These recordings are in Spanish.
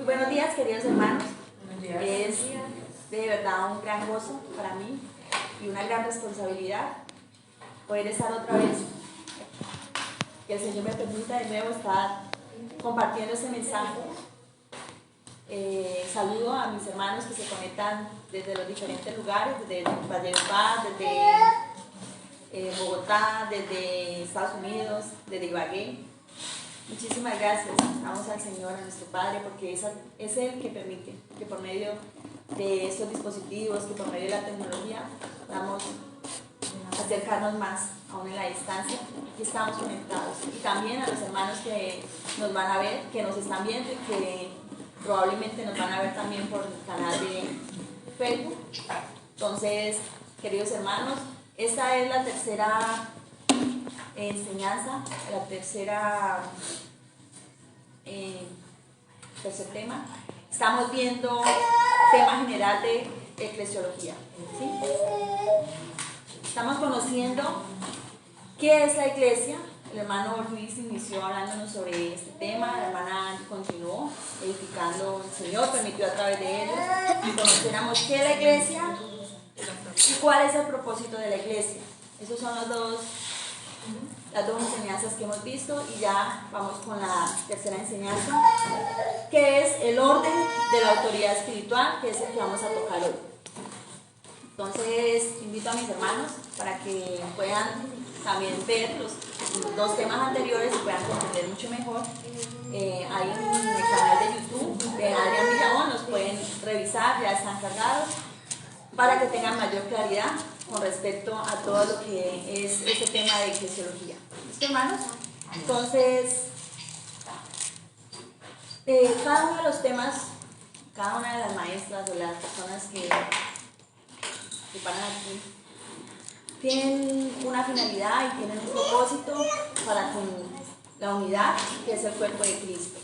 Muy buenos días, queridos hermanos. Buenos días. Es de verdad un gran gozo para mí y una gran responsabilidad poder estar otra vez. Que el Señor me permita de nuevo estar compartiendo este mensaje. Saludo a mis hermanos que se conectan desde los diferentes lugares, desde Valledupar, desde Bogotá, desde Estados Unidos, desde Ibagué. Muchísimas gracias. Damos al Señor, a nuestro Padre, porque es Él que permite que por medio de estos dispositivos, que por medio de la tecnología, podamos acercarnos más, aún en la distancia. Aquí estamos conectados. Y también a los hermanos que nos van a ver, que nos están viendo y que probablemente nos van a ver también por el canal de Facebook. Entonces, queridos hermanos, esta es la tercera enseñanza, la tercer tema. Estamos viendo tema general de eclesiología, ¿sí? Estamos conociendo qué es la iglesia. El hermano Luis inició hablándonos sobre este tema, la hermana continuó edificando, el Señor permitió a través de ellos que conociéramos qué es la iglesia y cuál es el propósito de la iglesia. Esos son las dos enseñanzas que hemos visto, y ya vamos con la tercera enseñanza, que es el orden de la autoridad espiritual, que es el que vamos a tocar hoy. Entonces invito a mis hermanos para que puedan también ver los dos temas anteriores y puedan comprender mucho mejor. Ahí en el canal de YouTube de Adrián Villamón los pueden revisar, ya están cargados, para que tengan mayor claridad con respecto a todo lo que es este tema de eclesiología. ¿Listo, hermanos? Entonces, cada uno de los temas, cada una de las maestras o las personas que paran aquí, tienen una finalidad y tienen un propósito para con la unidad, que es el cuerpo de Cristo.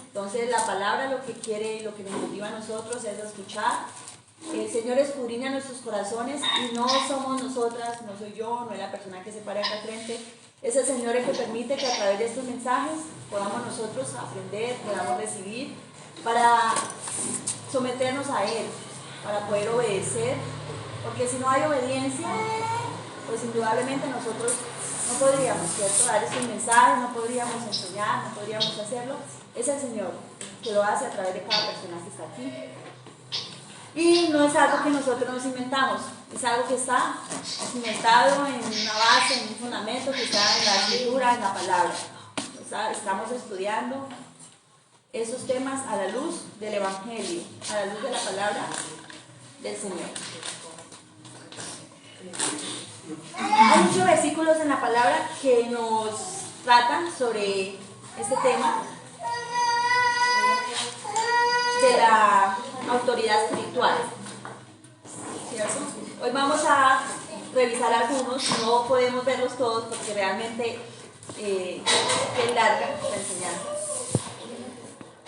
Entonces, la palabra lo que quiere y lo que nos motiva a nosotros es escuchar. El Señor escudriña nuestros corazones y no somos nosotras, no soy yo, no es la persona que se para acá al frente. Es el Señor el que permite que a través de estos mensajes podamos nosotros aprender, podamos recibir, para someternos a Él, para poder obedecer. Porque si no hay obediencia, pues indudablemente nosotros no podríamos, ¿cierto?, dar estos mensajes, no podríamos enseñar, no podríamos hacerlo. Es el Señor que lo hace a través de cada persona que está aquí. Y no es algo que nosotros nos inventamos, es algo que está cimentado en una base, en un fundamento que está en la escritura, en la palabra. O sea, estamos estudiando esos temas a la luz del Evangelio, a la luz de la palabra del Señor. Hay muchos versículos en la palabra que nos tratan sobre este tema de la autoridad espiritual, ¿cierto? Hoy vamos a revisar algunos, no podemos verlos todos porque realmente es larga la enseñanza,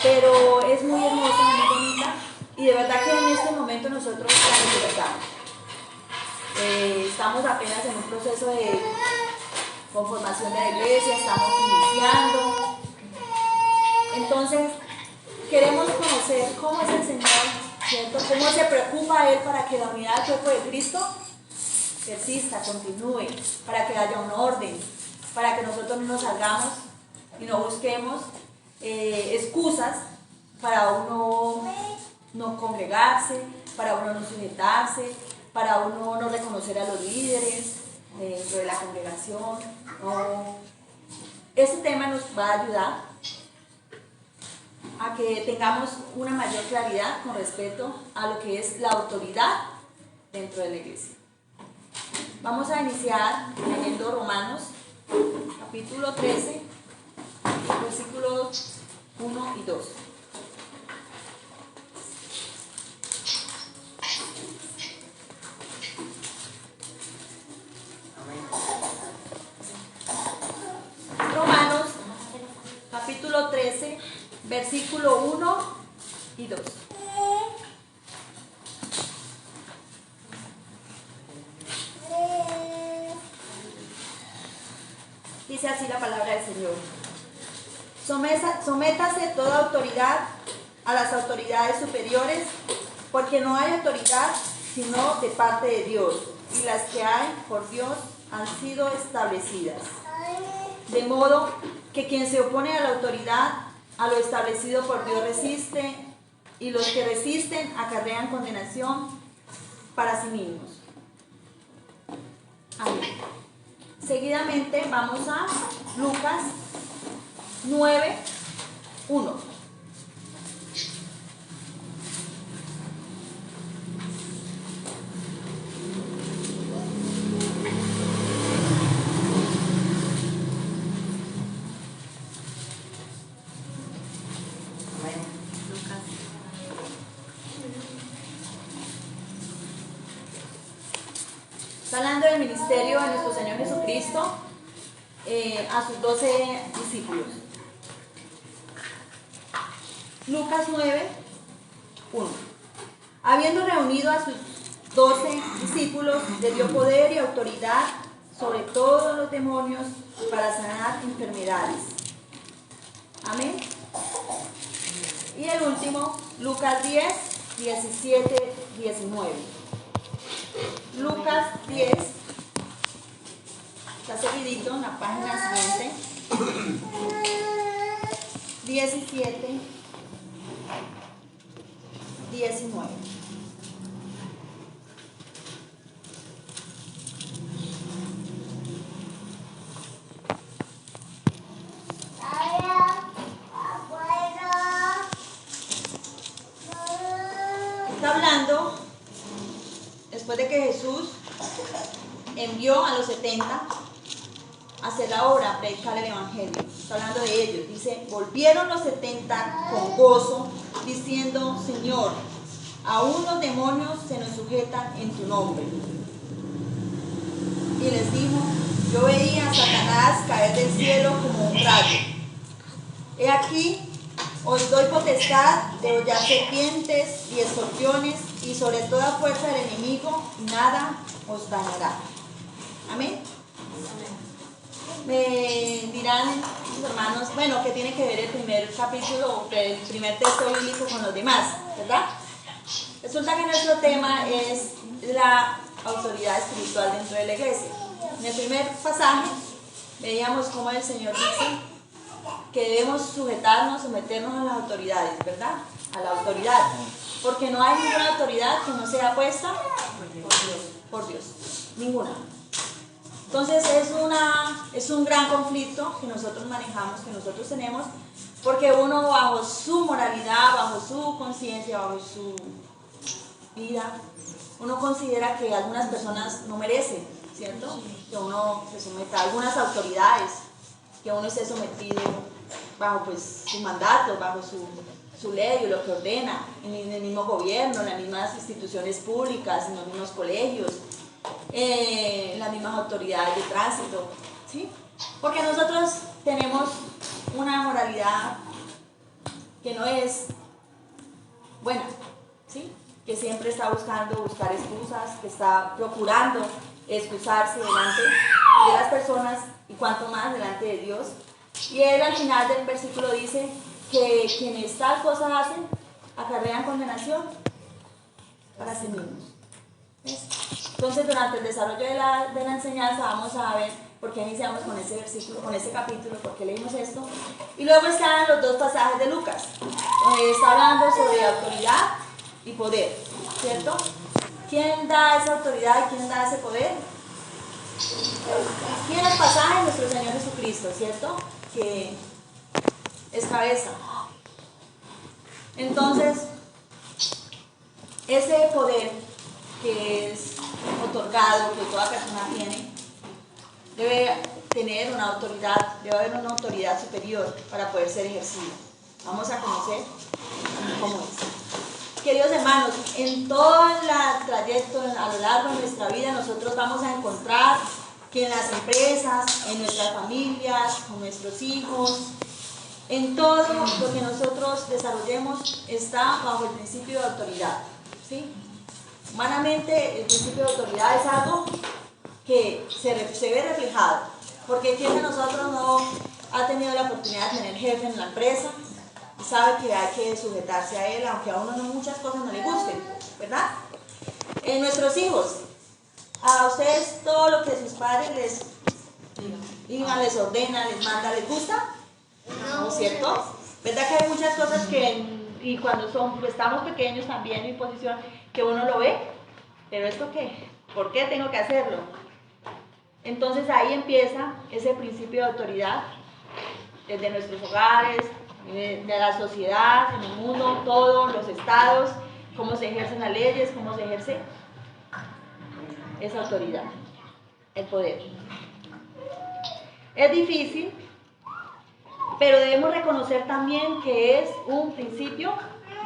pero es muy hermosa, muy bonita, y de verdad que en este momento nosotros la necesitamos. Estamos apenas en un proceso de conformación de la iglesia, estamos iniciando, entonces queremos conocer cómo es el Señor, ¿cierto? Cómo se preocupa Él para que la unidad del cuerpo de Cristo persista, continúe, para que haya un orden, para que nosotros no nos salgamos y no busquemos excusas para uno no congregarse, para uno no sujetarse, para uno no reconocer a los líderes dentro de la congregación. No. Este tema nos va a ayudar a que tengamos una mayor claridad con respecto a lo que es la autoridad dentro de la iglesia. Vamos a iniciar leyendo Romanos, capítulo 13, versículos 1 y 2. Romanos, capítulo 13, versículo 1 y 2. Dice así la palabra del Señor: sométase toda autoridad a las autoridades superiores, porque no hay autoridad sino de parte de Dios, y las que hay por Dios han sido establecidas. De modo que quien se opone a la autoridad, a lo establecido por Dios resiste, y los que resisten acarrean condenación para sí mismos. Amén. Seguidamente vamos a Lucas 9:1. Está hablando del ministerio de nuestro Señor Jesucristo a sus 12 discípulos. Lucas 9:1. Habiendo reunido a sus 12 discípulos, le dio poder y autoridad sobre todos los demonios para sanar enfermedades. Amén. Y el último, Lucas 10:17-19. Lucas 10, está seguidito en la página siguiente, 17, 19. Está hablando después de que Jesús envió a los 70 a hacer la obra, a predicar el evangelio. Está hablando de ellos. Dice, volvieron los 70 con gozo, diciendo, Señor, aún los demonios se nos sujetan en tu nombre. Y les dijo, yo veía a Satanás caer del cielo como un rayo. He aquí, os doy potestad de hollar serpientes y escorpiones y sobre toda fuerza del enemigo, nada os dañará. Amén. Me dirán los hermanos, bueno, ¿qué tiene que ver el primer capítulo, el primer texto bíblico con los demás? ¿Verdad? Resulta que nuestro tema es la autoridad espiritual dentro de la iglesia. En el primer pasaje veíamos cómo el Señor dice que debemos sujetarnos, someternos a las autoridades, ¿verdad? A la autoridad. Porque no hay ninguna autoridad que no sea puesta por Dios. Ninguna. Entonces es un gran conflicto que nosotros manejamos, que nosotros tenemos, porque uno bajo su moralidad, bajo su conciencia, bajo su vida, uno considera que algunas personas no merecen, ¿cierto? Que uno se someta a algunas autoridades, que uno esté sometido bajo pues su mandato, bajo su ley, lo que ordena, en el mismo gobierno, en las mismas instituciones públicas, en los mismos colegios, en las mismas autoridades de tránsito, ¿sí? Porque nosotros tenemos una moralidad que no es buena, ¿sí? Que siempre está buscar excusas, que está procurando excusarse delante de las personas y cuanto más delante de Dios. Y él al final del versículo dice que quienes tal cosa hacen acarrean condenación para sí mismos. ¿Ves? Entonces durante el desarrollo de la enseñanza vamos a ver por qué iniciamos con ese versículo, con ese capítulo, por qué leímos esto. Y luego están los dos pasajes de Lucas, donde está hablando sobre autoridad y poder, ¿cierto? ¿Quién da esa autoridad y quién da ese poder? Aquí en los pasajes nuestro Señor Jesucristo, ¿cierto? Que es cabeza. Entonces, ese poder que es otorgado, que toda persona tiene, debe tener una autoridad, debe haber una autoridad superior para poder ser ejercido. Vamos a conocer cómo es. Queridos hermanos, en todo el trayecto, a lo largo de nuestra vida, nosotros vamos a encontrar que en las empresas, en nuestras familias, con nuestros hijos, en todo lo que nosotros desarrollemos está bajo el principio de autoridad, ¿sí? Humanamente el principio de autoridad es algo que se ve reflejado, porque ¿quién de nosotros no ha tenido la oportunidad de tener jefe en la empresa? sabe que hay que sujetarse a él, aunque a uno no muchas cosas no le gusten, ¿verdad? Nuestros hijos, a ustedes todo lo que sus padres les digan, les ordena, les manda, ¿les gusta? ¿No es cierto? ¿Verdad que hay muchas cosas y cuando estamos pequeños también en posición, que uno lo ve, pero ¿esto qué? ¿Por qué tengo que hacerlo? Entonces ahí empieza ese principio de autoridad, desde nuestros hogares, de la sociedad, en el mundo, todos los estados, cómo se ejercen las leyes, cómo se ejerce esa autoridad, el poder. Es difícil, pero debemos reconocer también que es un principio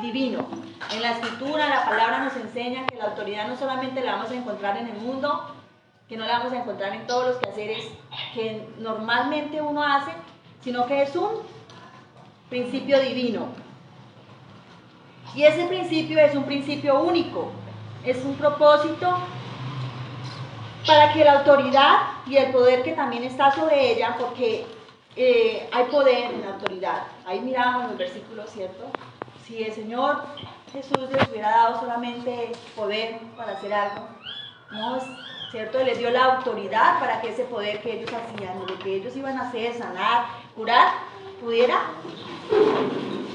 divino. En la escritura, la palabra nos enseña que la autoridad no solamente la vamos a encontrar en el mundo, que no la vamos a encontrar en todos los quehaceres que normalmente uno hace, sino que es un principio divino. Y ese principio es un principio único, es un propósito para que la autoridad y el poder que también está sobre ella, porque hay poder en la autoridad. Ahí miramos los versículos, ¿cierto? Si el Señor Jesús les hubiera dado solamente poder para hacer algo, no, ¿cierto? Les dio la autoridad para que ese poder que ellos hacían, lo que ellos iban a hacer, sanar, curar, pudiera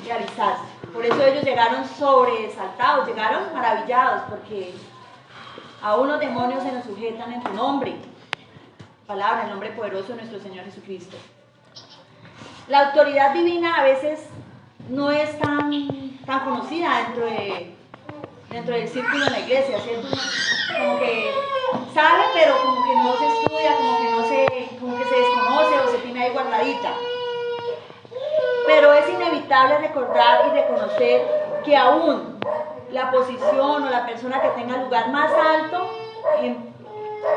realizarse. Por eso ellos llegaron sobresaltados, llegaron maravillados, porque aún los demonios se nos sujetan en tu nombre. Palabra, el nombre poderoso de nuestro Señor Jesucristo. La autoridad divina a veces no es tan conocida dentro del círculo de la iglesia, ¿cierto? Como que sabe, pero como que no se estudia, como que se desconoce o se tiene ahí guardadita. Pero es inevitable recordar y reconocer que aún la posición o la persona que tenga el lugar más alto,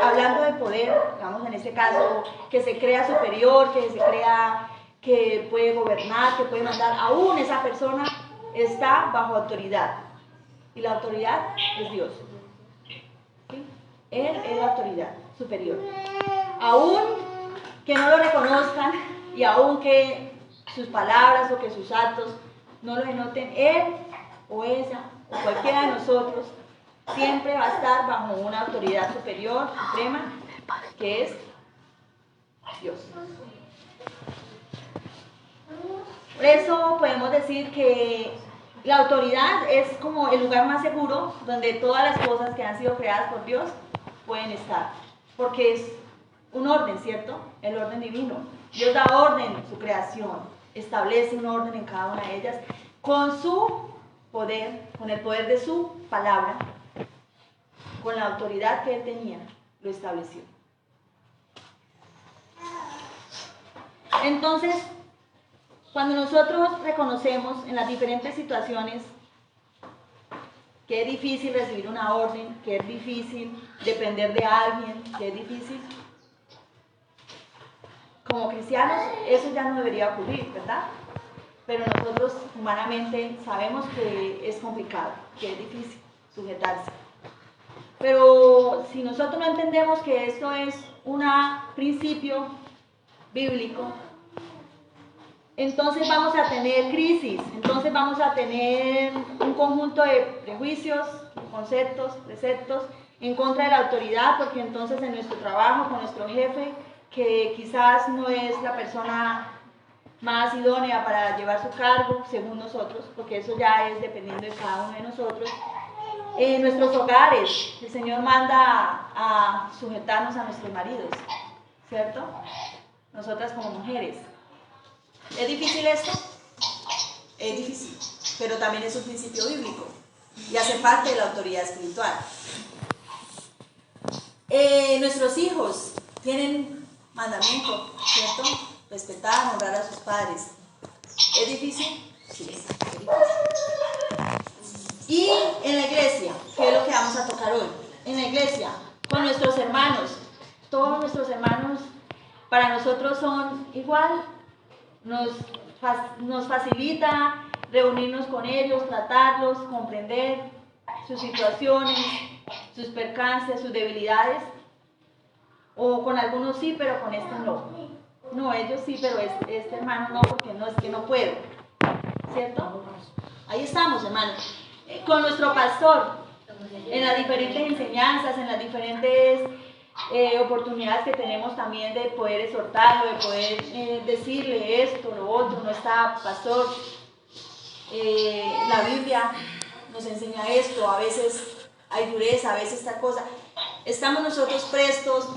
hablando de poder, digamos en este caso, que se crea superior, que se crea que puede gobernar, que puede mandar, aún esa persona está bajo autoridad. Y la autoridad es Dios. ¿Sí? Él es la autoridad superior. Aún que no lo reconozcan y aún que sus palabras o que sus actos no lo denoten, él o ella o cualquiera de nosotros siempre va a estar bajo una autoridad superior, suprema, que es Dios. Por eso podemos decir que la autoridad es como el lugar más seguro donde todas las cosas que han sido creadas por Dios pueden estar, porque es un orden, ¿cierto? El orden divino. Dios da orden en su creación, establece un orden en cada una de ellas con su poder, con el poder de su palabra, con la autoridad que él tenía, lo estableció. Entonces, cuando nosotros reconocemos en las diferentes situaciones que es difícil recibir una orden, que es difícil depender de alguien, que es difícil, como cristianos eso ya no debería ocurrir, ¿verdad? Pero nosotros humanamente sabemos que es complicado, que es difícil sujetarse. Pero si nosotros no entendemos que esto es un principio bíblico, entonces vamos a tener crisis, entonces vamos a tener un conjunto de prejuicios, conceptos, preceptos en contra de la autoridad, porque entonces en nuestro trabajo con nuestro jefe, que quizás no es la persona más idónea para llevar su cargo, según nosotros, porque eso ya es dependiendo de cada uno de nosotros. En nuestros hogares, el Señor manda a sujetarnos a nuestros maridos, ¿cierto? Nosotras como mujeres. ¿Es difícil esto? Es difícil, pero también es un principio bíblico y hace parte de la autoridad espiritual. Nuestros hijos tienen mandamiento, ¿cierto? Respetar, honrar a sus padres. ¿Es difícil? Sí, es difícil. Y en la iglesia, ¿qué es lo que vamos a tocar hoy? En la iglesia, con nuestros hermanos. Todos nuestros hermanos para nosotros son igual. Nos facilita reunirnos con ellos, tratarlos, comprender sus situaciones, sus percances, sus debilidades. O con algunos sí, pero con este no. No, ellos sí, pero este hermano no, porque no es que no puedo. ¿cierto? Ahí estamos, hermanos, con nuestro pastor, en las diferentes enseñanzas, en las diferentes oportunidades que tenemos también de poder exhortarlo, de poder decirle esto, lo otro. No está, pastor, la Biblia nos enseña esto, a veces hay dureza, a veces esta cosa. Estamos nosotros prestos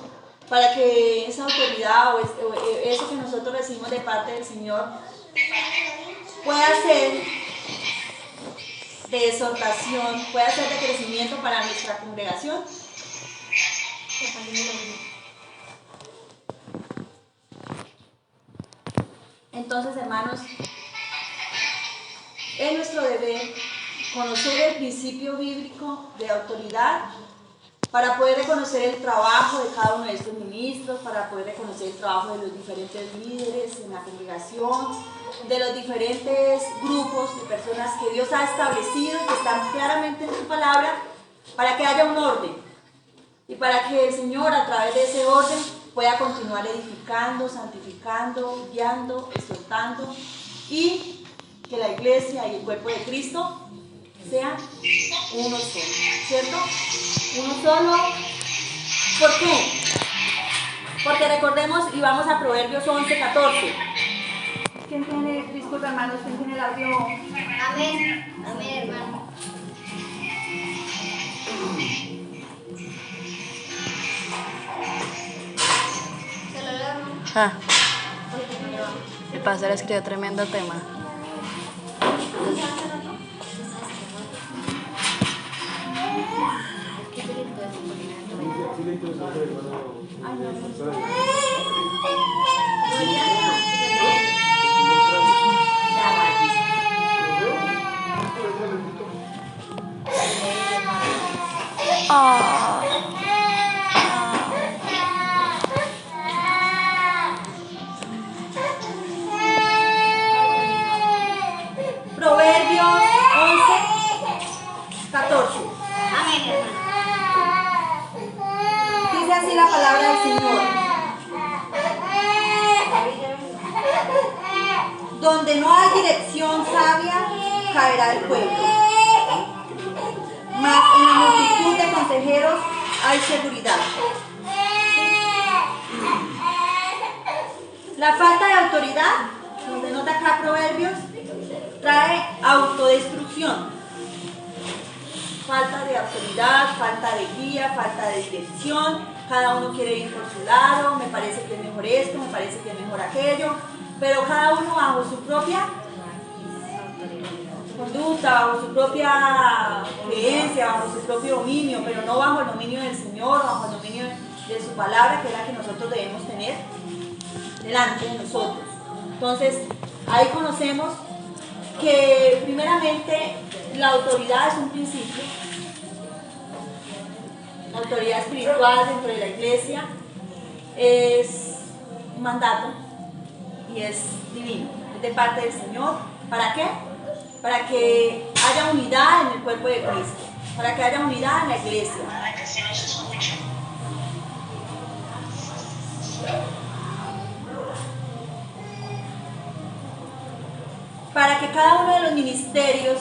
para que esa autoridad o eso que nosotros recibimos de parte del Señor pueda ser de exhortación, pueda ser de crecimiento para nuestra congregación. Entonces, hermanos, es nuestro deber conocer el principio bíblico de autoridad para poder reconocer el trabajo de cada uno de estos ministros, para poder reconocer el trabajo de los diferentes líderes en la congregación, de los diferentes grupos de personas que Dios ha establecido y que están claramente en su palabra, para que haya un orden y para que el Señor, a través de ese orden, pueda continuar edificando, santificando, guiando, exhortando, y que la iglesia y el cuerpo de Cristo sean uno solo, ¿cierto? Uno solo. ¿Por qué? Porque recordemos y vamos a Proverbios 11:14. ¿Quién tiene, disculpa hermanos, quién tiene el audio? Amén. Amén, hermano. Se lo leo, hermano. Ah, el pastor escribió tremendo tema. Proverbios 11:14. Amén, hermano. Dice así la palabra del Señor: donde no hay dirección sabia, caerá el pueblo, mas en la multitud de consejeros hay seguridad. La falta de autoridad, donde nota acá Proverbios, trae autodestrucción. Falta de autoridad, falta de guía, falta de dirección. Cada uno quiere ir por su lado, me parece que es mejor esto, me parece que es mejor aquello, pero cada uno bajo su propia conducta, bajo su propia creencia, bajo su propio dominio, pero no bajo el dominio del Señor, bajo el dominio de su palabra, que es la que nosotros debemos tener delante de nosotros. Entonces, ahí conocemos que primeramente la autoridad es un principio, la autoridad espiritual dentro de la iglesia es un mandato y es divino, es de parte del Señor. ¿Para qué? Para que haya unidad en el cuerpo de Cristo, para que haya unidad en la iglesia. Para que cada uno de los ministerios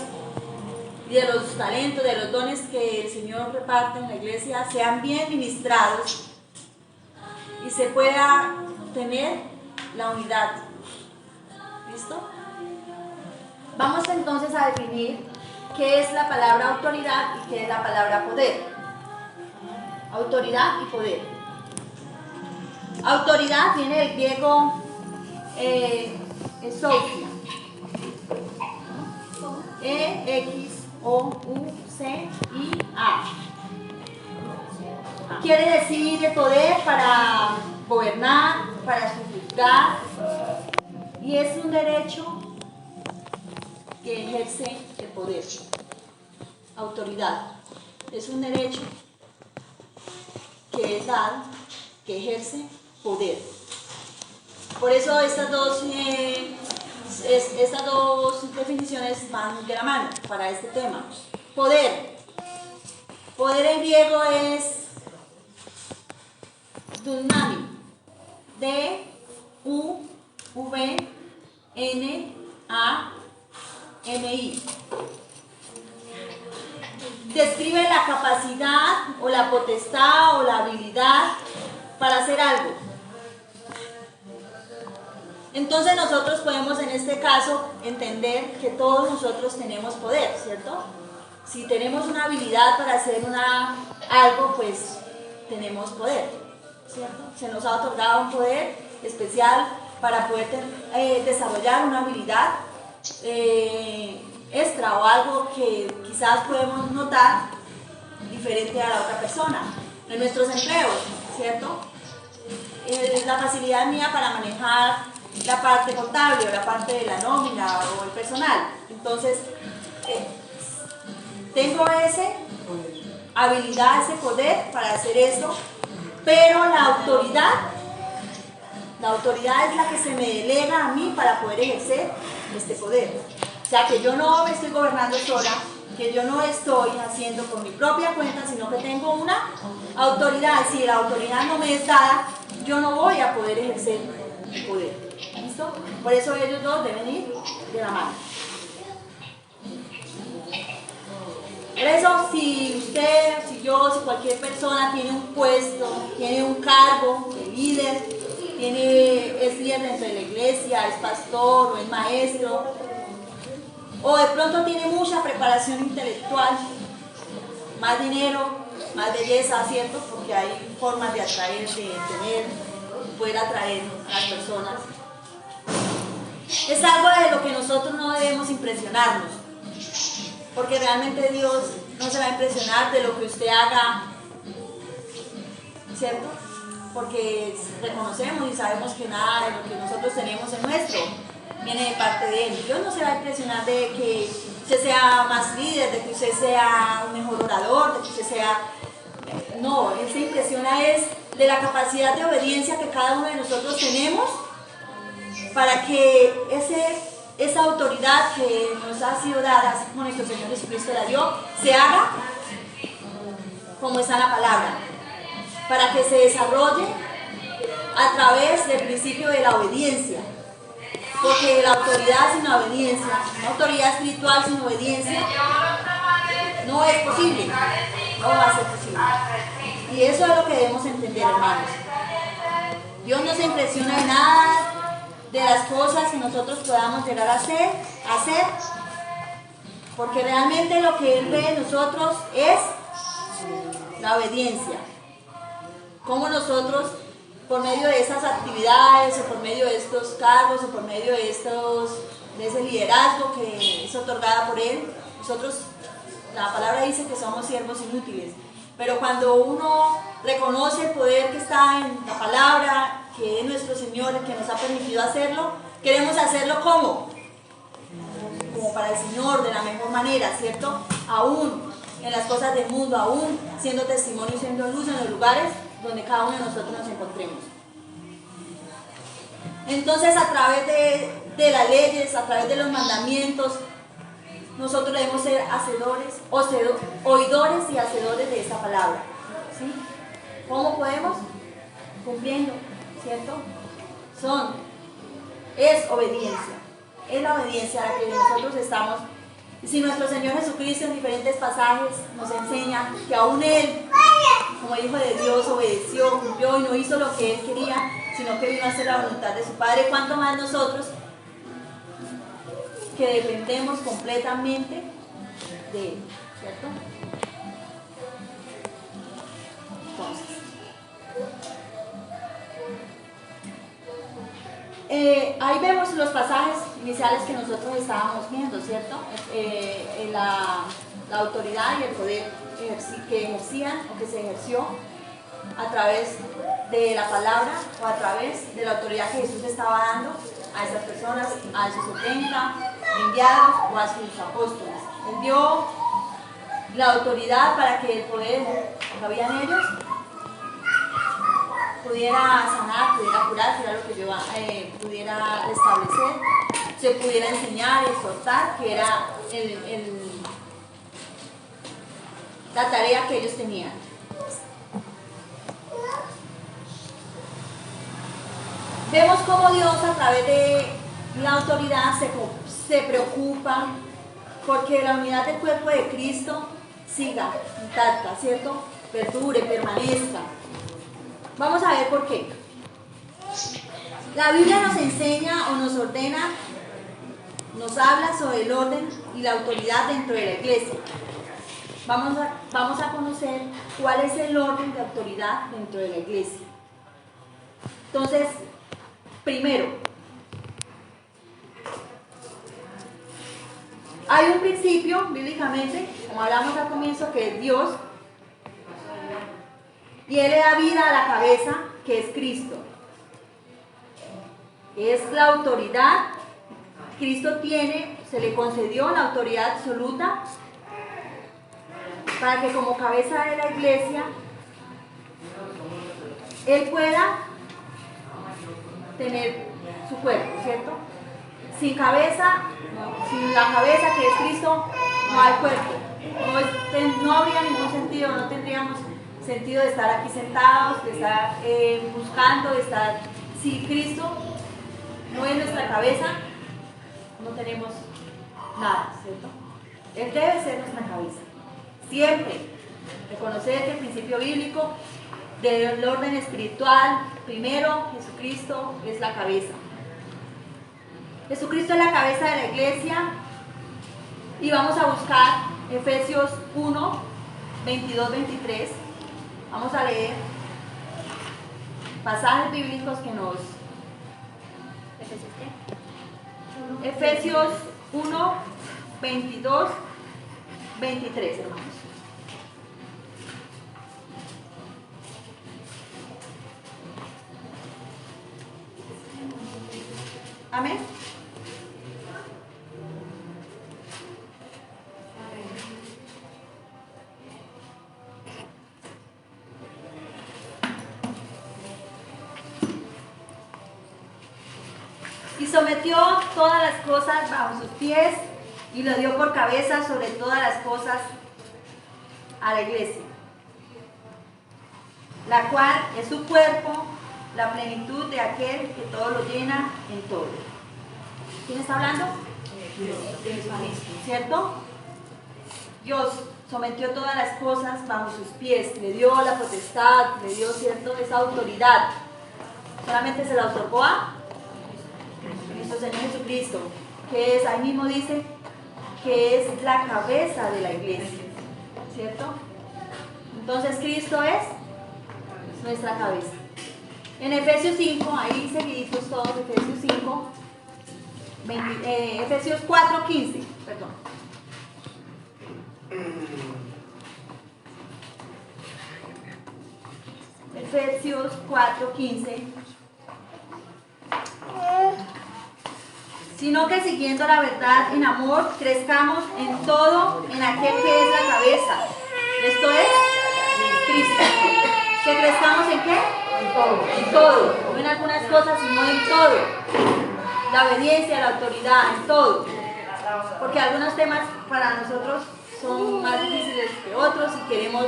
y de los talentos, de los dones que el Señor reparte en la iglesia sean bien ministrados y se pueda tener la unidad. ¿Listo? Vamos entonces a definir qué es la palabra autoridad y qué es la palabra poder. Autoridad y poder. Autoridad viene del griego exousia. E-X-O-U-C-I-A. Quiere decir el poder para gobernar, para juzgar, y es un derecho que ejerce el poder. Autoridad es un derecho que es dado, que ejerce poder. Por eso estas dos definiciones van de la mano para este tema. Poder. Poder en griego es dunami. D-U-V-N-A-M-I. MI. Describe la capacidad o la potestad o la habilidad para hacer algo. Entonces nosotros podemos en este caso entender que todos nosotros tenemos poder, ¿cierto? Si tenemos una habilidad para hacer algo, pues tenemos poder, ¿cierto? Se nos ha otorgado un poder especial para poder desarrollar una habilidad extra o algo que quizás podemos notar diferente a la otra persona. En nuestros empleos, ¿cierto? La facilidad mía para manejar la parte contable o la parte de la nómina o el personal. Entonces, tengo esa habilidad, ese poder para hacer eso, pero la autoridad es la que se me delega a mí para poder ejercer este poder. O sea, que yo no me estoy gobernando sola, que yo no estoy haciendo por mi propia cuenta, sino que tengo una autoridad. Si la autoridad no me es dada, yo no voy a poder ejercer el poder. ¿Listo? Por eso ellos dos deben ir de la mano. Por eso, si usted, si yo, si cualquier persona tiene un puesto, tiene un cargo de líder, es líder dentro de la iglesia, es pastor o es maestro, o de pronto tiene mucha preparación intelectual, más dinero, más belleza, ¿cierto? Porque hay formas de atraer, de tener, poder atraer a las personas. Es algo de lo que nosotros no debemos impresionarnos, porque realmente Dios no se va a impresionar de lo que usted haga, ¿cierto? Porque reconocemos y sabemos que nada de lo que nosotros tenemos en nuestro viene de parte de Él. Dios no se va a impresionar de que usted sea más líder, de que usted sea un mejor orador, de que usted sea... No, Él se impresiona es de la capacidad de obediencia que cada uno de nosotros tenemos para que esa autoridad que nos ha sido dada, así como nuestro Señor Jesucristo la dio, se haga como está en la palabra, para que se desarrolle a través del principio de la obediencia. Porque la autoridad sin obediencia, la autoridad espiritual sin obediencia, no es posible, no va a ser posible. Y eso es lo que debemos entender, hermanos. Dios no se impresiona de nada de las cosas que nosotros podamos llegar a hacer, porque realmente lo que Él ve en nosotros es la obediencia. Cómo nosotros, por medio de esas actividades, o por medio de estos cargos, o por medio de ese liderazgo que es otorgada por Él, nosotros, la palabra dice que somos siervos inútiles. Pero cuando uno reconoce el poder que está en la palabra, que es nuestro Señor el que nos ha permitido hacerlo, queremos hacerlo como para el Señor, de la mejor manera, ¿cierto? Aún en las cosas del mundo, aún siendo testimonio y siendo luz en los lugares donde cada uno de nosotros nos encontremos. Entonces, a través de las leyes, a través de los mandamientos, nosotros debemos ser hacedores, oidores y hacedores de esta palabra. ¿Sí? ¿Cómo podemos? Cumpliendo, ¿cierto? Es obediencia. Es la obediencia a la que nosotros estamos. Y si nuestro Señor Jesucristo en diferentes pasajes nos enseña que aún Él, como Hijo de Dios, obedeció, cumplió y no hizo lo que Él quería, sino que vino a hacer la voluntad de su Padre, ¿cuánto más nosotros que dependemos completamente de Él? ¿Cierto? Entonces, ahí vemos los pasajes iniciales que nosotros estábamos viendo, ¿cierto? La autoridad y el poder que ejercían o que se ejerció a través de la palabra o a través de la autoridad que Jesús estaba dando a esas personas, a esos 70 enviados o a sus apóstoles. Él dio la autoridad para que el poder que había en ellos pudiera sanar, pudiera curar, que era lo que yo pudiera restablecer, se pudiera enseñar, exhortar, que era la tarea que ellos tenían. Vemos cómo Dios a través de la autoridad se preocupa porque la unidad del cuerpo de Cristo siga intacta, ¿cierto? Perdure, permanezca. Vamos a ver por qué. La Biblia nos enseña o nos ordena, nos habla sobre el orden y la autoridad dentro de la iglesia. Vamos a conocer cuál es el orden de autoridad dentro de la iglesia. Entonces, primero, hay un principio bíblicamente, como hablamos al comienzo, que es Dios, y Él le da vida a la cabeza, que es Cristo. Es la autoridad. Cristo se le concedió la autoridad absoluta para que como cabeza de la iglesia Él pueda tener su cuerpo, ¿cierto? Sin cabeza, sin la cabeza que es Cristo, no hay cuerpo. No habría ningún sentido, no tendríamos sentido de estar aquí sentados, de estar buscando, de estar... Si Cristo no es nuestra cabeza, no tenemos nada, ¿cierto? Él debe ser nuestra cabeza. Siempre reconocer que el principio bíblico del orden espiritual, primero Jesucristo es la cabeza. Jesucristo es la cabeza de la iglesia y vamos a buscar Efesios 1, 22, 23. Vamos a leer pasajes bíblicos que nos... Efesios 1, 22, 23, hermanos. Amén. Y sometió todas las cosas bajo sus pies y lo dio por cabeza sobre todas las cosas a la iglesia, la cual es su cuerpo, la plenitud de aquel que todo lo llena en todo. ¿Quién está hablando? De Jesucristo, ¿cierto? Dios sometió todas las cosas bajo sus pies, le dio la potestad, le dio, ¿cierto?, esa autoridad. Solamente se la otorgó a nuestro Señor Jesucristo, que es, ahí mismo dice, que es la cabeza de la iglesia, ¿cierto? Entonces Cristo es nuestra cabeza. En Efesios 5, ahí seguiditos todos, Efesios 5, Efesios 4, 15, perdón. Efesios 4, 15. Sino que siguiendo la verdad en amor, crezcamos en todo en aquel que es la cabeza. Esto es Cristo. ¿Que crezcamos en qué? En todo. En todo. No en algunas cosas, sino en todo. La obediencia, la autoridad, en todo. Porque algunos temas para nosotros son más difíciles que otros y queremos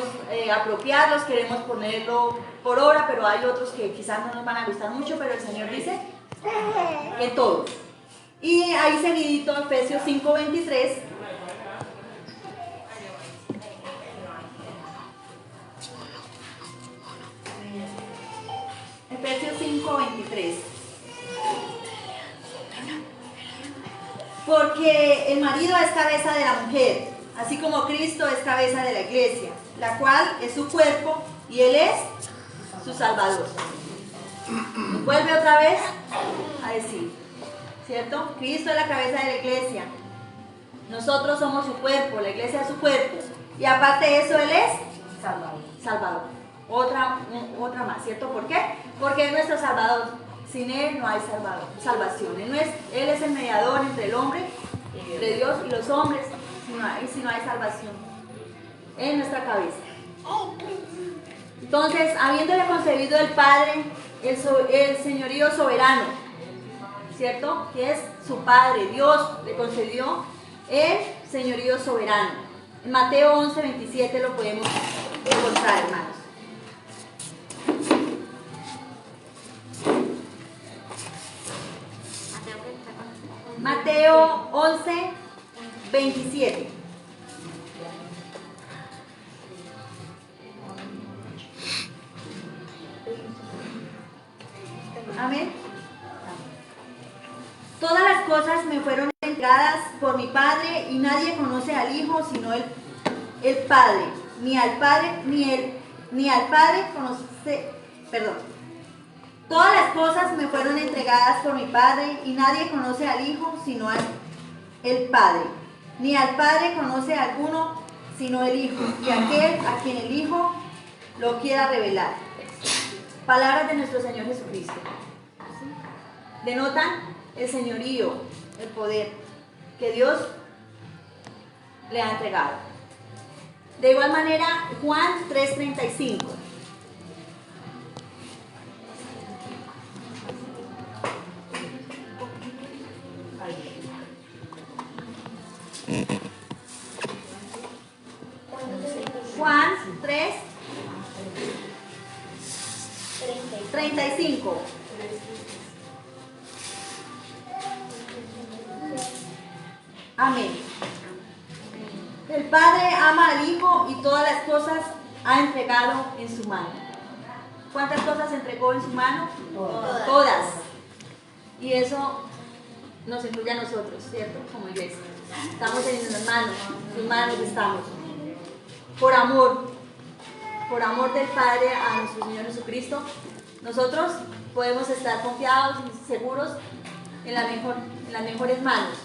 apropiarlos, queremos ponerlo por obra, pero hay otros que quizás no nos van a gustar mucho, pero el Señor dice que todo. Y ahí seguidito, Efesios 5, 23. Efesios 5, 23. Porque el marido es cabeza de la mujer, así como Cristo es cabeza de la iglesia, la cual es su cuerpo y Él es su Salvador. Vuelve otra vez a decir, ¿cierto? Cristo es la cabeza de la iglesia, nosotros somos su cuerpo, la iglesia es su cuerpo, y aparte de eso Él es Salvador. Otra más, ¿cierto? ¿Por qué? Porque es nuestro Salvador. Sin Él no hay salvación. Él es el mediador entre el hombre, entre Dios y los hombres, si no hay salvación. Es nuestra cabeza. Entonces, habiéndole concebido el Padre, el señorío soberano, ¿cierto? Que es su Padre, Dios le concedió el señorío soberano. En Mateo 11, 27 lo podemos encontrar, hermanos. Mateo 11, 27. Amén. Todas las cosas me fueron entregadas por mi Padre y nadie conoce al Hijo sino el Padre. Ni al Padre conoce, perdón. Todas las cosas me fueron entregadas por mi Padre y nadie conoce al Hijo sino el Padre. Ni al Padre conoce a alguno sino el Hijo y aquel a quien el Hijo lo quiera revelar. Palabras de nuestro Señor Jesucristo. Denotan el señorío, el poder que Dios le ha entregado. De igual manera, Juan 3:35. Juan 3:35. Amén. El Padre ama al Hijo y todas las cosas ha entregado en su mano. ¿Cuántas cosas entregó en su mano? Todas. Y eso nos incluye a nosotros, ¿cierto? Como iglesia. Estamos en sus manos estamos. Por amor del Padre a nuestro Señor Jesucristo, nosotros podemos estar confiados y seguros en las mejores manos.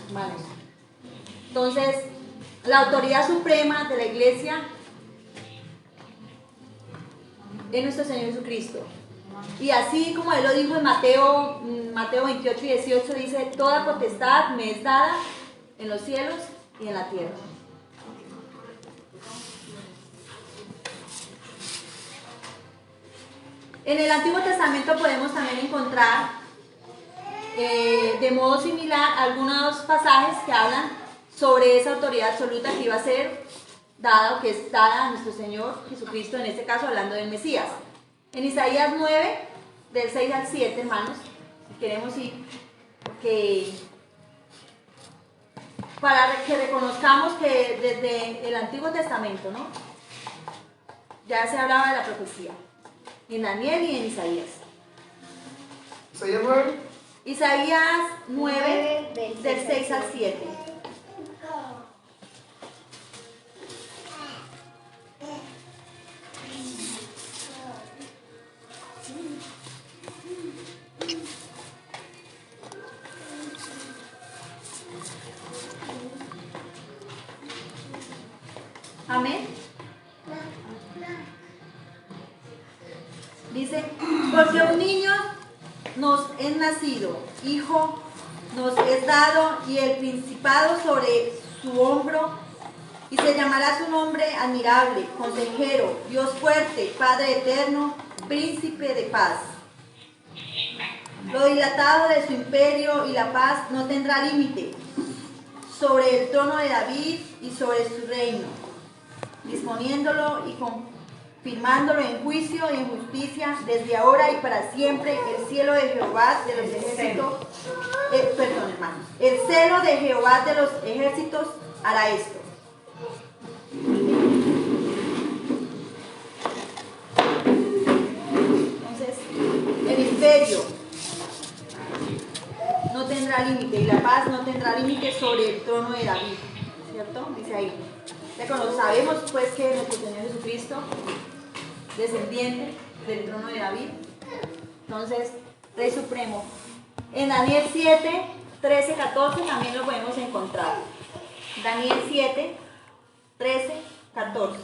Entonces, la autoridad suprema de la iglesia es nuestro Señor Jesucristo. Y así como Él lo dijo en Mateo 28 y 18, dice: toda potestad me es dada en los cielos y en la tierra. En el Antiguo Testamento podemos también encontrar de modo similar algunos pasajes que hablan sobre esa autoridad absoluta que iba a ser dada o que es dada a nuestro Señor Jesucristo, en este caso hablando del Mesías. En Isaías 9, del 6 al 7, hermanos, si queremos ir, para que reconozcamos que desde el Antiguo Testamento, ¿no?, ya se hablaba de la profecía, en Daniel y en Isaías. ¿Isaías 9? Isaías 9, del 6 al 7. Amén. Dice: porque un niño nos es nacido, hijo nos es dado, y el principado sobre su hombro, y se llamará su nombre admirable, consejero, Dios fuerte, Padre eterno, príncipe de paz. Lo dilatado de su imperio y la paz no tendrá límite sobre el trono de David y sobre su reino, disponiéndolo y confirmándolo en juicio y en justicia desde ahora y para siempre. El cielo de Jehová de los ejércitos, el celo de Jehová de los ejércitos hará esto. Entonces, el imperio no tendrá límite y la paz no tendrá límite sobre el trono de David, ¿cierto? Dice ahí. Sabemos pues que nuestro Señor Jesucristo, descendiente del trono de David, entonces Rey Supremo. En Daniel 7, 13, 14 también lo podemos encontrar. Daniel 7, 13, 14.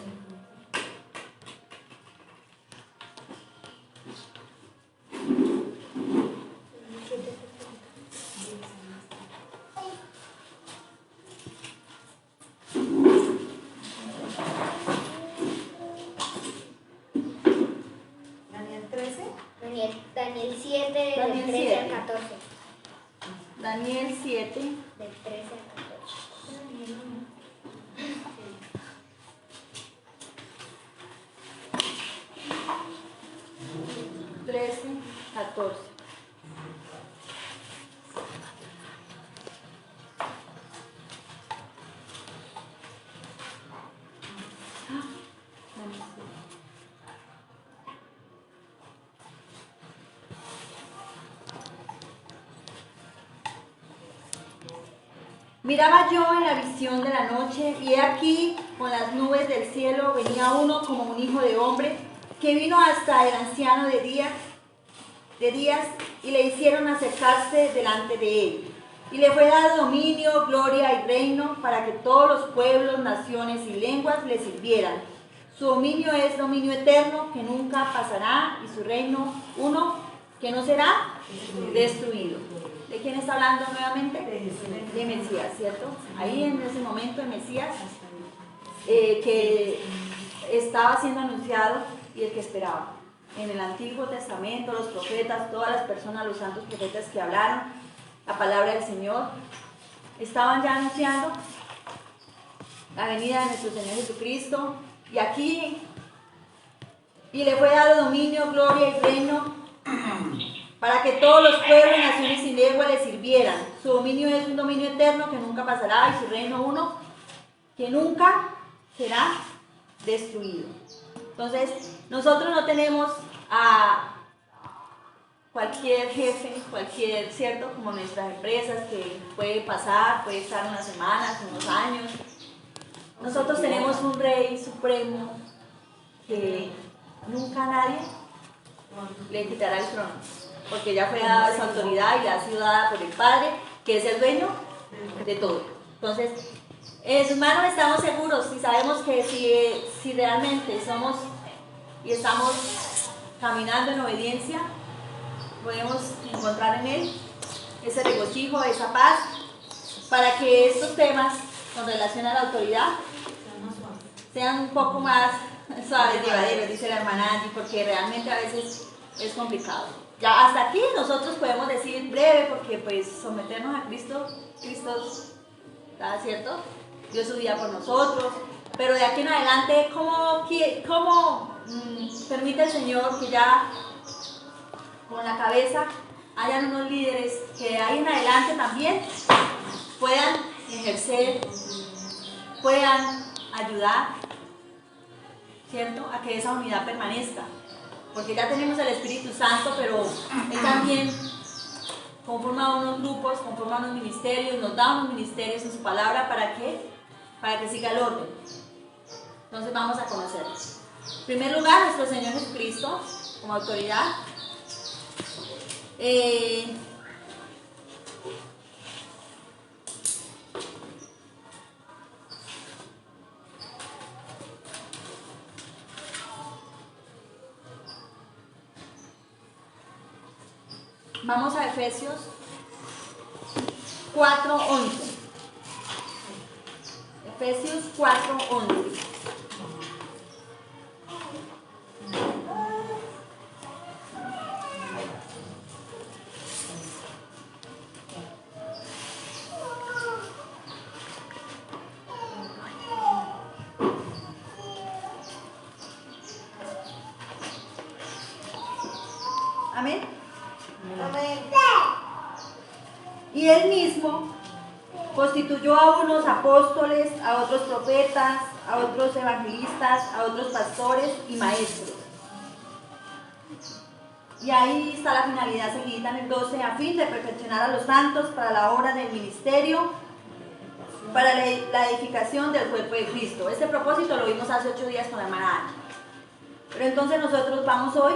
Daniel 7, del 13 al 14. Daniel 7. Del 13 al 14. 13, 14. Miraba yo en la visión de la noche, y he aquí, con las nubes del cielo, venía uno como un hijo de hombre, que vino hasta el anciano de días, y le hicieron acercarse delante de él. Y le fue dado dominio, gloria y reino, para que todos los pueblos, naciones y lenguas le sirvieran. Su dominio es dominio eterno, que nunca pasará, y su reino uno, que no será destruido. ¿De quién está hablando nuevamente? De Mesías, ¿cierto? Ahí en ese momento el Mesías que estaba siendo anunciado y el que esperaba. En el Antiguo Testamento, los profetas, todas las personas, los santos profetas que hablaron la palabra del Señor, estaban ya anunciando la venida de nuestro Señor Jesucristo. Y aquí, y le fue dado dominio, gloria y reino, para que todos los pueblos, naciones y lenguas le sirvieran. Su dominio es un dominio eterno que nunca pasará, y su reino uno que nunca será destruido. Entonces, nosotros no tenemos a cualquier jefe, cualquier, ¿cierto? Como nuestras empresas, que puede pasar, puede estar unas semanas, unos años. Nosotros tenemos un Rey Supremo que nunca nadie le quitará el trono, porque ya fue dada esa autoridad y la ha sido dada por el Padre, que es el dueño de todo. Entonces, en sus manos estamos seguros, y sabemos que si realmente somos y estamos caminando en obediencia, podemos encontrar en Él ese regocijo, esa paz, para que estos temas con relación a la autoridad sean un poco más suaves, llevaderos, dice la hermana Angie, porque realmente a veces es complicado. Ya hasta aquí nosotros podemos decir breve, porque pues someternos a Cristo, ¿está cierto? Dio su vida por nosotros, pero de aquí en adelante, ¿cómo permite el Señor que ya con la cabeza hayan unos líderes que de ahí en adelante también puedan ejercer, puedan ayudar, ¿cierto?, a que esa unidad permanezca? Porque ya tenemos el Espíritu Santo, pero Él también conforma unos grupos, conforma unos ministerios, nos da unos ministerios en su palabra. ¿Para qué? Para que siga el orden. Entonces vamos a conocerlo. En primer lugar, nuestro Señor Jesucristo como autoridad. Vamos a Efesios 4:11. Efesios 4:11. Amén. Y Él mismo constituyó a unos apóstoles, a otros profetas, a otros evangelistas, a otros pastores y maestros. Y ahí está la finalidad seguida en el 12, a fin de perfeccionar a los santos para la obra del ministerio, para la edificación del cuerpo de Cristo. Este propósito lo vimos hace 8 días con la hermana Ana. Pero entonces nosotros vamos hoy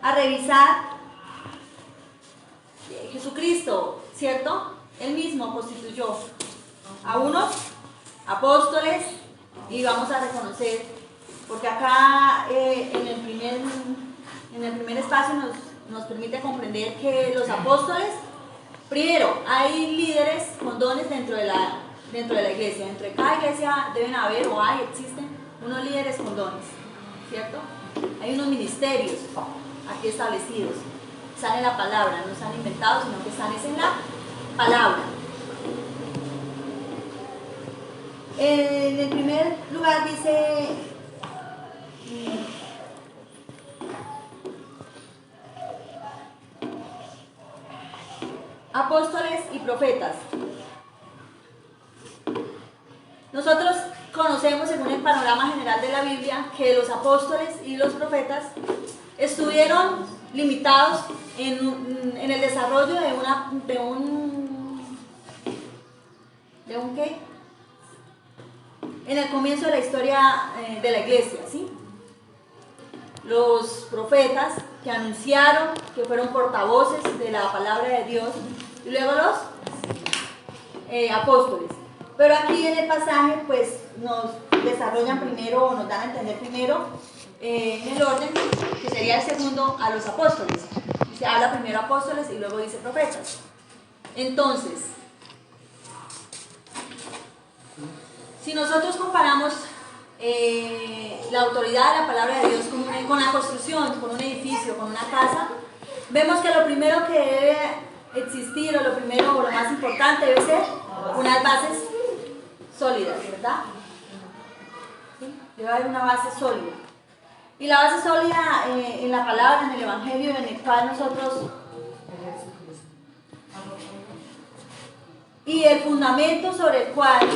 a revisar Jesucristo, ¿cierto? Él mismo constituyó a unos apóstoles, y vamos a reconocer, porque acá en el primer espacio nos permite comprender que los apóstoles, primero, hay líderes con dones dentro de la iglesia. Dentro de cada iglesia deben haber, existen unos líderes con dones, ¿cierto? Hay unos ministerios aquí establecidos. Están en la palabra, no están inventados, sino que están en la palabra. En el primer lugar dice apóstoles y profetas. Nosotros conocemos, según el panorama general de la Biblia, que los apóstoles y los profetas estuvieron limitados en el desarrollo ¿De un qué? En el comienzo de la historia de la iglesia, ¿sí? Los profetas que anunciaron, que fueron portavoces de la palabra de Dios, y luego los apóstoles. Pero aquí en el pasaje, pues nos desarrollan primero, o nos dan a entender primero, en el orden, que sería el segundo, a los apóstoles. Se habla primero apóstoles y luego dice profetas. Entonces, si nosotros comparamos la autoridad de la palabra de Dios con la construcción, con un edificio, con una casa, vemos que lo primero que debe existir, o lo primero, o lo más importante, debe ser unas bases sólidas, ¿verdad? ¿Sí? Debe haber una base sólida. Y la base sólida en la palabra, en el evangelio, en el cual nosotros... Y el fundamento sobre el cual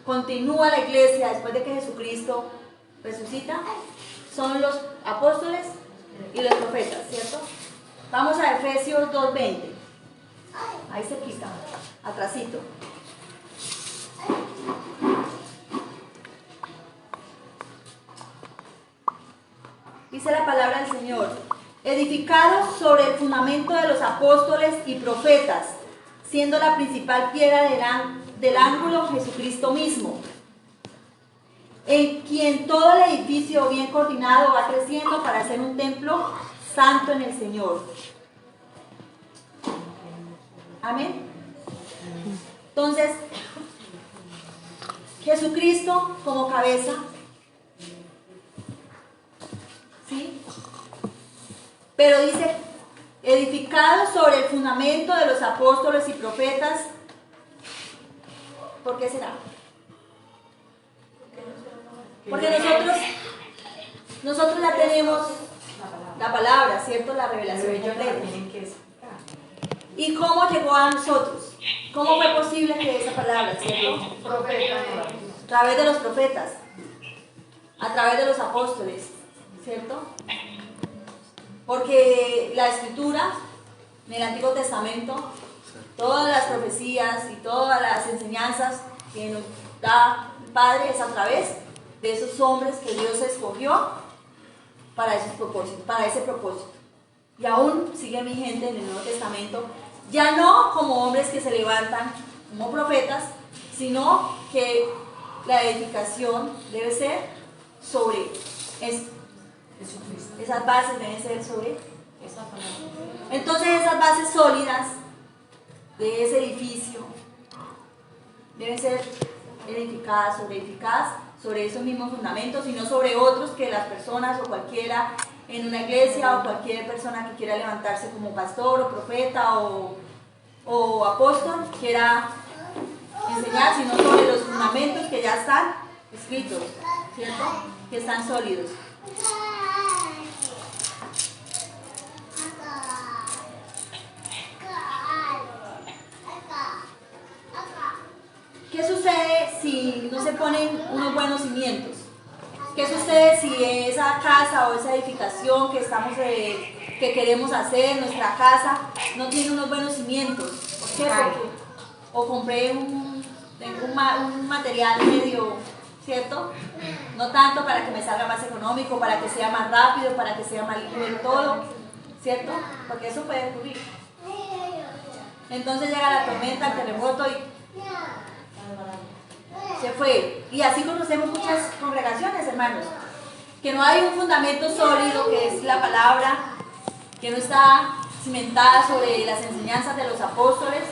continúa la iglesia después de que Jesucristo resucita son los apóstoles y los profetas, ¿cierto? Vamos a Efesios 2:20. Ahí cerquita, atrasito. Dice la palabra del Señor: edificados sobre el fundamento de los apóstoles y profetas, siendo la principal piedra del ángulo Jesucristo mismo, en quien todo el edificio bien coordinado va creciendo para ser un templo santo en el Señor. Amén. Entonces, Jesucristo como cabeza, ¿sí? Pero dice, edificados sobre el fundamento de los apóstoles y profetas. ¿Por qué será? Porque nosotros ya tenemos la palabra, ¿cierto? La revelación completa. ¿Y cómo llegó a nosotros? ¿Cómo fue posible que esa palabra, ¿cierto? A través de los profetas, a través de los apóstoles, ¿cierto? Porque la escritura, en el Antiguo Testamento, todas las profecías y todas las enseñanzas que nos da el Padre es a través de esos hombres que Dios escogió para esos propósitos, para ese propósito. Y aún sigue vigente en el Nuevo Testamento, ya no como hombres que se levantan como profetas, sino que la edificación debe ser sobre esto. Esas bases deben ser sobre esa palabra. Entonces esas bases sólidas de ese edificio deben ser edificadas sobre esos mismos fundamentos y no sobre otros que las personas o cualquiera en una iglesia o cualquier persona que quiera levantarse como pastor o profeta o apóstol quiera enseñar, sino sobre los fundamentos que ya están escritos, ¿cierto? Que están sólidos. ¿Qué sucede si no se ponen unos buenos cimientos? ¿Qué sucede si esa casa o esa edificación que que queremos hacer, nuestra casa, no tiene unos buenos cimientos? ¿Por qué? Porque o compré un material medio, ¿cierto? No tanto para que me salga más económico, para que sea más rápido, para que sea más limpio todo, ¿cierto? Porque eso puede ocurrir. Entonces llega la tormenta, el terremoto y se fue. Y así conocemos muchas congregaciones, hermanos, que no hay un fundamento sólido, que es la palabra, que no está cimentada sobre las enseñanzas de los apóstoles,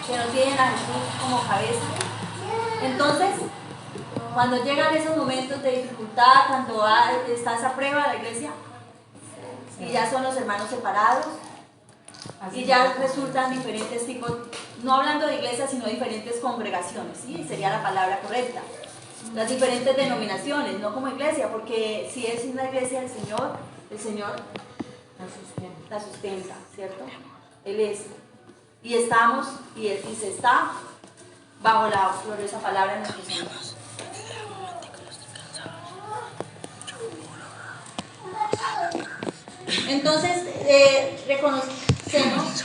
que no tienen a Jesús como cabeza. Entonces, cuando llegan esos momentos de dificultad, cuando está esa prueba de la iglesia, y ya son los hermanos separados, y ya resultan diferentes tipos, no hablando de iglesias, sino diferentes congregaciones, ¿sí? Sería la palabra correcta. Las diferentes denominaciones, no como iglesia, porque si es una iglesia del Señor, el Señor la sustenta, ¿cierto? Él es. Y estamos, y se está bajo la gloriosa palabra de nuestro Señor. Entonces, reconocemos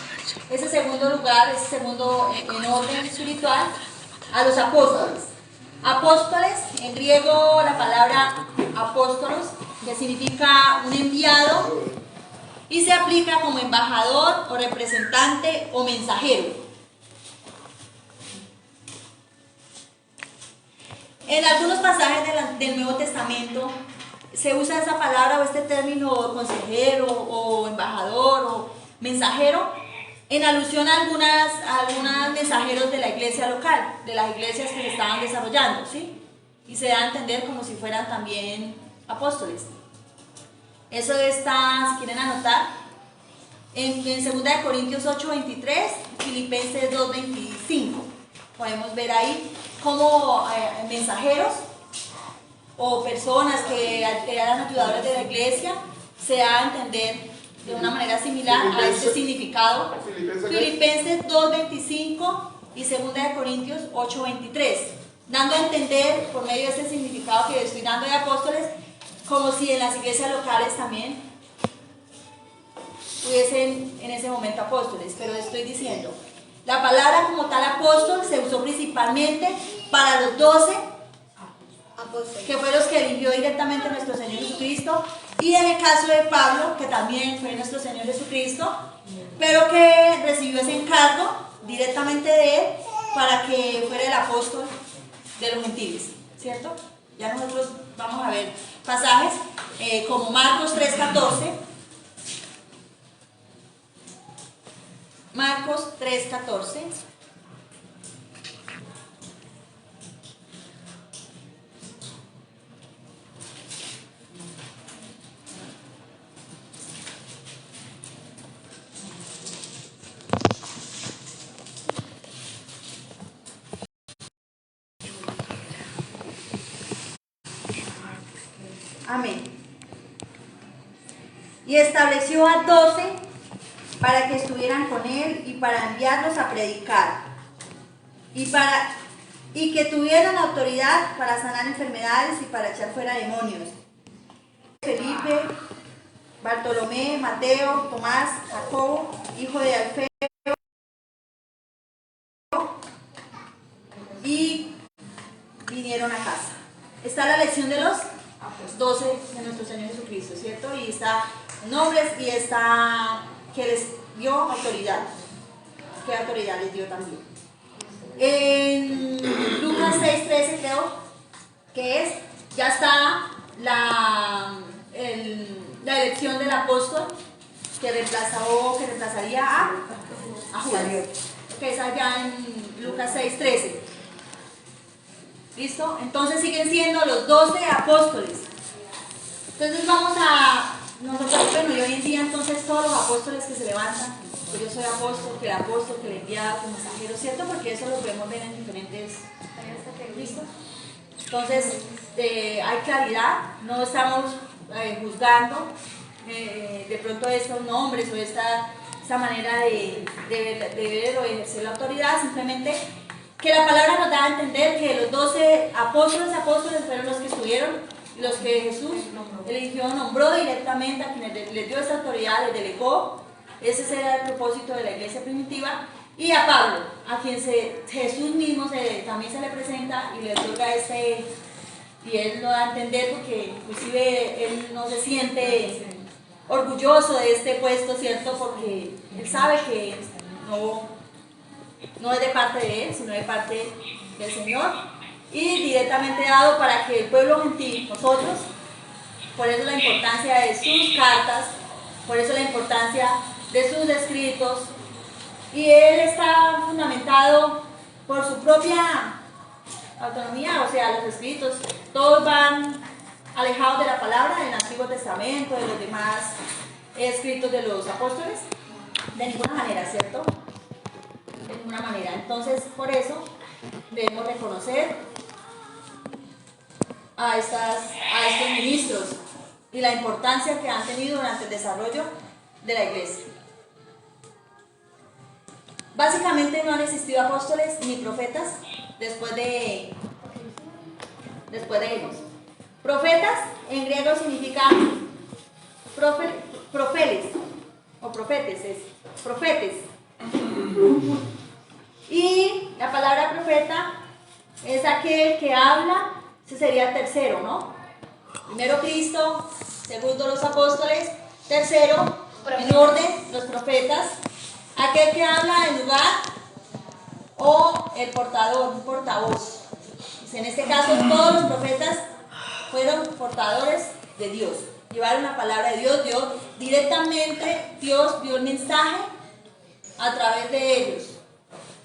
ese segundo lugar, ese segundo en orden espiritual, a los apóstoles. Apóstoles, en griego la palabra apóstolos, que significa un enviado, y se aplica como embajador o representante o mensajero. En algunos pasajes del Nuevo Testamento se usa esa palabra o este término consejero o embajador o mensajero en alusión a algunos mensajeros de la iglesia local, de las iglesias que se estaban desarrollando, ¿sí? Y se da a entender como si fueran también apóstoles. Eso está, si quieren anotar, en 2 Corintios 8:23, Filipenses 2:25. Podemos ver ahí cómo mensajeros o personas que eran ayudadores de la iglesia se da a entender de una manera similar a este significado. Filipenses 2:25 y 2 Corintios 8:23, dando a entender por medio de ese significado que estoy dando de apóstoles, como si en las iglesias locales también hubiesen en ese momento apóstoles. Pero estoy diciendo, la palabra como tal apóstol se usó principalmente para los 12 apóstoles, que fueron los que eligió directamente nuestro Señor Jesucristo, y en el caso de Pablo, que también fue nuestro Señor Jesucristo, pero que recibió ese encargo directamente de él para que fuera el apóstol de los gentiles, ¿cierto? Ya nosotros vamos a ver pasajes como Marcos 3:14. Marcos 3:14. Amén. Y estableció a 12 para que estuvieran con él y para enviarlos a predicar y que tuvieran autoridad para sanar enfermedades y para echar fuera demonios. Felipe, Bartolomé, Mateo, Tomás, Jacobo, hijo de Alfeo, y vinieron a casa. Está la lección de los 12 de nuestro Señor Jesucristo, ¿cierto? Y está nombres y está que les dio autoridad. ¿Qué autoridad les dio también? En Lucas 6:13 creo que es, ya está la elección del apóstol que reemplazaría a Judas, que es allá en Lucas 6:13. ¿Listo? Entonces siguen siendo los 12 apóstoles. Entonces nosotros, bueno, y hoy en día entonces todos los apóstoles que se levantan, pues yo soy apóstol, que el enviado, que el mensajero, ¿cierto? Porque eso lo podemos ver en diferentes... ¿Listo? Entonces, hay claridad, no estamos juzgando de pronto estos nombres o esta manera de ver o ejercer la autoridad, simplemente que la palabra nos da a entender que los 12 apóstoles fueron los que estuvieron, los que Jesús eligió, nombró directamente, a quienes les dio esa autoridad, les delegó. Ese era el propósito de la iglesia primitiva. Y a Pablo, a quien Jesús mismo también se le presenta y le otorga y él lo da a entender porque inclusive él no se siente orgulloso de este puesto, ¿cierto? Porque él sabe que no es de parte de él, sino de parte del Señor, y directamente dado para que el pueblo gentil, nosotros, por eso la importancia de sus cartas, por eso la importancia de sus escritos, y él está fundamentado por su propia autonomía, o sea, los escritos, todos van alejados de la palabra del Antiguo Testamento, de los demás escritos de los apóstoles, de ninguna manera, ¿cierto? De ninguna manera. Entonces, por eso debemos reconocer a estos ministros y la importancia que han tenido durante el desarrollo de la iglesia. Básicamente no han existido apóstoles ni profetas después de ellos. Profetas en griego significa profeles o profetes, profetes. Y la palabra profeta es aquel que habla, ese sería el tercero, ¿no? Primero Cristo, segundo los apóstoles, tercero, en orden, los profetas, aquel que habla en lugar o el portador, un portavoz. Pues en este caso todos los profetas fueron portadores de Dios, llevaron la palabra de Dios, directamente Dios dio el mensaje a través de ellos,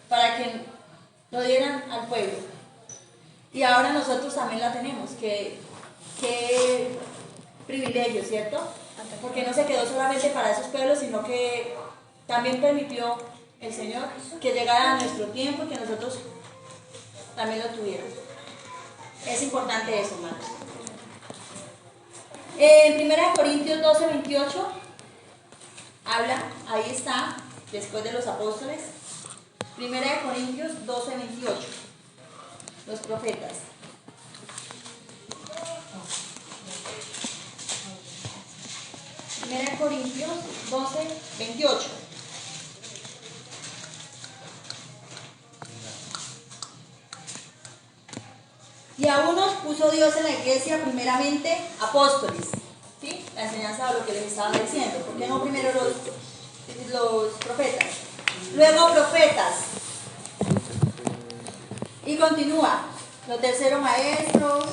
para que lo dieran al pueblo. Y ahora nosotros también la tenemos, qué privilegio, ¿cierto? Porque no se quedó solamente para esos pueblos, sino que también permitió el Señor que llegara a nuestro tiempo y que nosotros también lo tuviéramos. Es importante eso, hermanos. En 1 Corintios 12, 28 habla, ahí está, después de los apóstoles. 1 Corintios 12, 28. Los profetas. Primera Corintios 12, 28. Y a unos puso Dios en la iglesia primeramente apóstoles, ¿sí? La enseñanza de lo que les estaba diciendo. ¿Por qué no primero los profetas? Luego profetas. Y continúa. Los terceros maestros.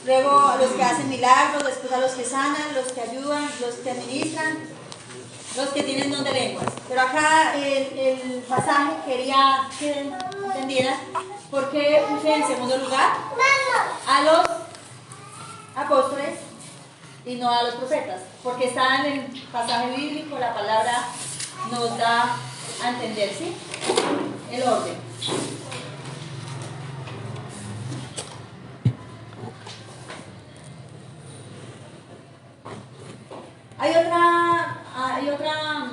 Luego a los que hacen milagros, después a los que sanan, los que ayudan, los que administran, los que tienen don de lenguas. Pero acá el pasaje quería que entendieran por qué puse en segundo lugar a los apóstoles y no a los profetas. Porque está en el pasaje bíblico, la palabra nos da a entender, ¿sí? El orden. Hay otra,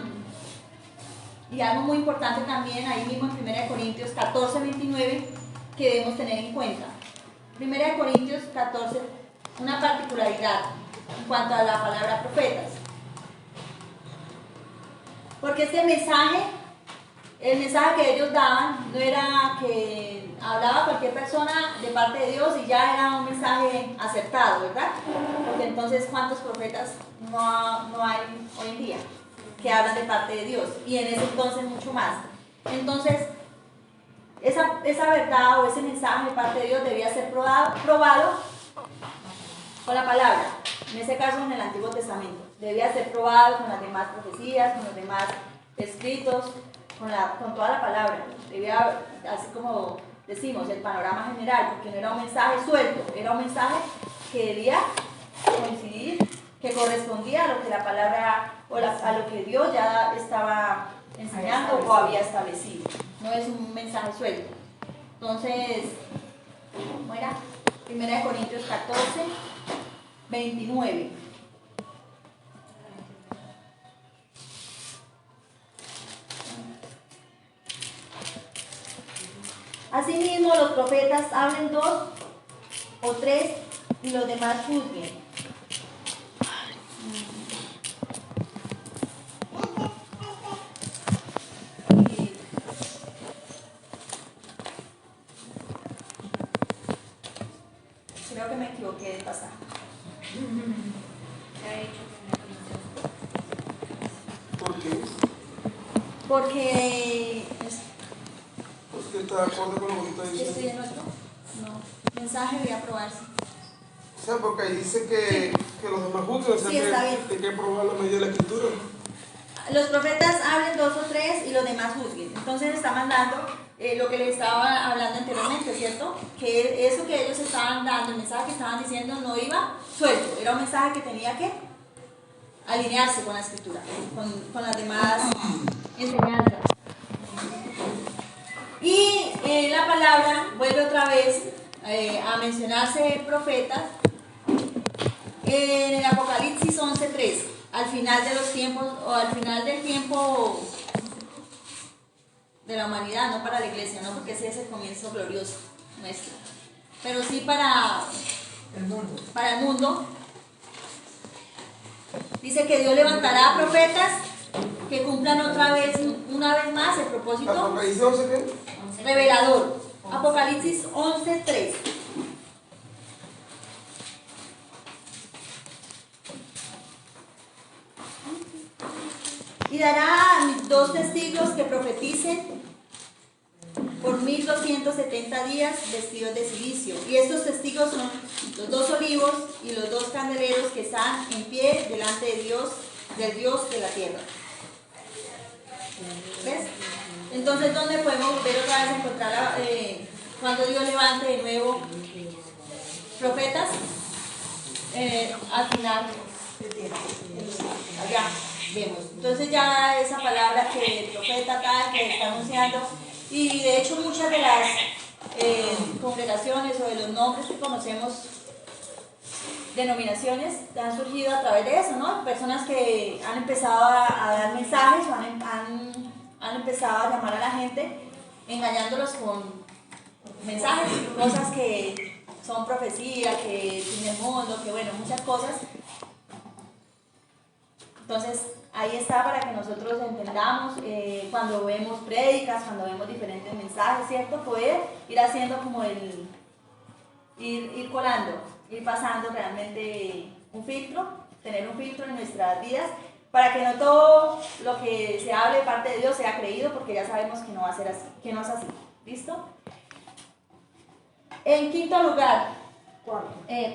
y algo muy importante también, ahí mismo en 1 Corintios 14, 29, que debemos tener en cuenta. 1 Corintios 14, una particularidad en cuanto a la palabra profetas. Porque este mensaje, el mensaje que ellos daban, no era que hablaba cualquier persona de parte de Dios y ya era un mensaje acertado, ¿verdad? Porque entonces, ¿cuántos profetas no hay hoy en día que hablan de parte de Dios? Y en ese entonces mucho más. Entonces, esa verdad o ese mensaje de parte de Dios debía ser probado con la palabra. En ese caso, en el Antiguo Testamento. Debía ser probado con las demás profecías, con los demás escritos, con toda la palabra. Debía, así como decimos, el panorama general, porque no era un mensaje suelto, era un mensaje que debía coincidir, que correspondía a lo que la palabra o a lo que Dios ya estaba enseñando o había establecido. No es un mensaje suelto. Entonces, ¿cómo era? 1 Corintios 14, 29. Asimismo, los profetas hablen 2 o 3 y los demás juzguen. Creo que me equivoqué de pasaje. ¿Por qué? Porque Porque está de acuerdo con lo que está diciendo. ¿estoy en otro? No. Mensaje debe aprobarse. O sea, porque ahí dice que los demás juzgan, o sea, Sí, está bien. que hay que probar la medida de la escritura. Los profetas hablen 2 o 3 y los demás juzguen. Entonces está mandando lo que les estaba hablando anteriormente, ¿cierto? Que eso que ellos estaban dando, el mensaje que estaban diciendo no iba suelto. Era un mensaje que tenía que alinearse con la escritura, con las demás enseñanzas. Y la palabra vuelve otra vez a mencionarse profetas en el Apocalipsis 11:3, al final de los tiempos o al final del tiempo de la humanidad, no para la iglesia, no porque ese es el comienzo glorioso nuestro, pero sí para el mundo. Dice que Dios levantará profetas que cumplan una vez más el propósito ¿Apocalipsis 11 qué? revelador. Apocalipsis 11:3. Y dará a mis 2 testigos que profeticen por 1270 días vestidos de silicio. Y estos testigos son los 2 olivos y los 2 candeleros que están en pie delante de Dios, del Dios de la tierra. ¿Ves? Entonces, ¿dónde podemos volver otra vez a encontrar cuando Dios levante de nuevo profetas? Al final, allá vemos. Entonces ya esa palabra que el profeta tal, que está anunciando, y de hecho muchas de las congregaciones o de los nombres que conocemos, denominaciones, han surgido a través de eso, ¿no? Personas que han empezado a dar mensajes, o han empezado a llamar a la gente, engañándolos con mensajes, cosas que son profecía, que tiene el mundo, que bueno, muchas cosas. Entonces, ahí está para que nosotros entendamos, cuando vemos prédicas, cuando vemos diferentes mensajes, ¿cierto? Poder ir haciendo como ir colando, ir pasando realmente un filtro, tener un filtro en nuestras vidas, para que no todo lo que se hable de parte de Dios sea creído, porque ya sabemos que no va a ser así, que no es así. ¿Listo? En quinto lugar,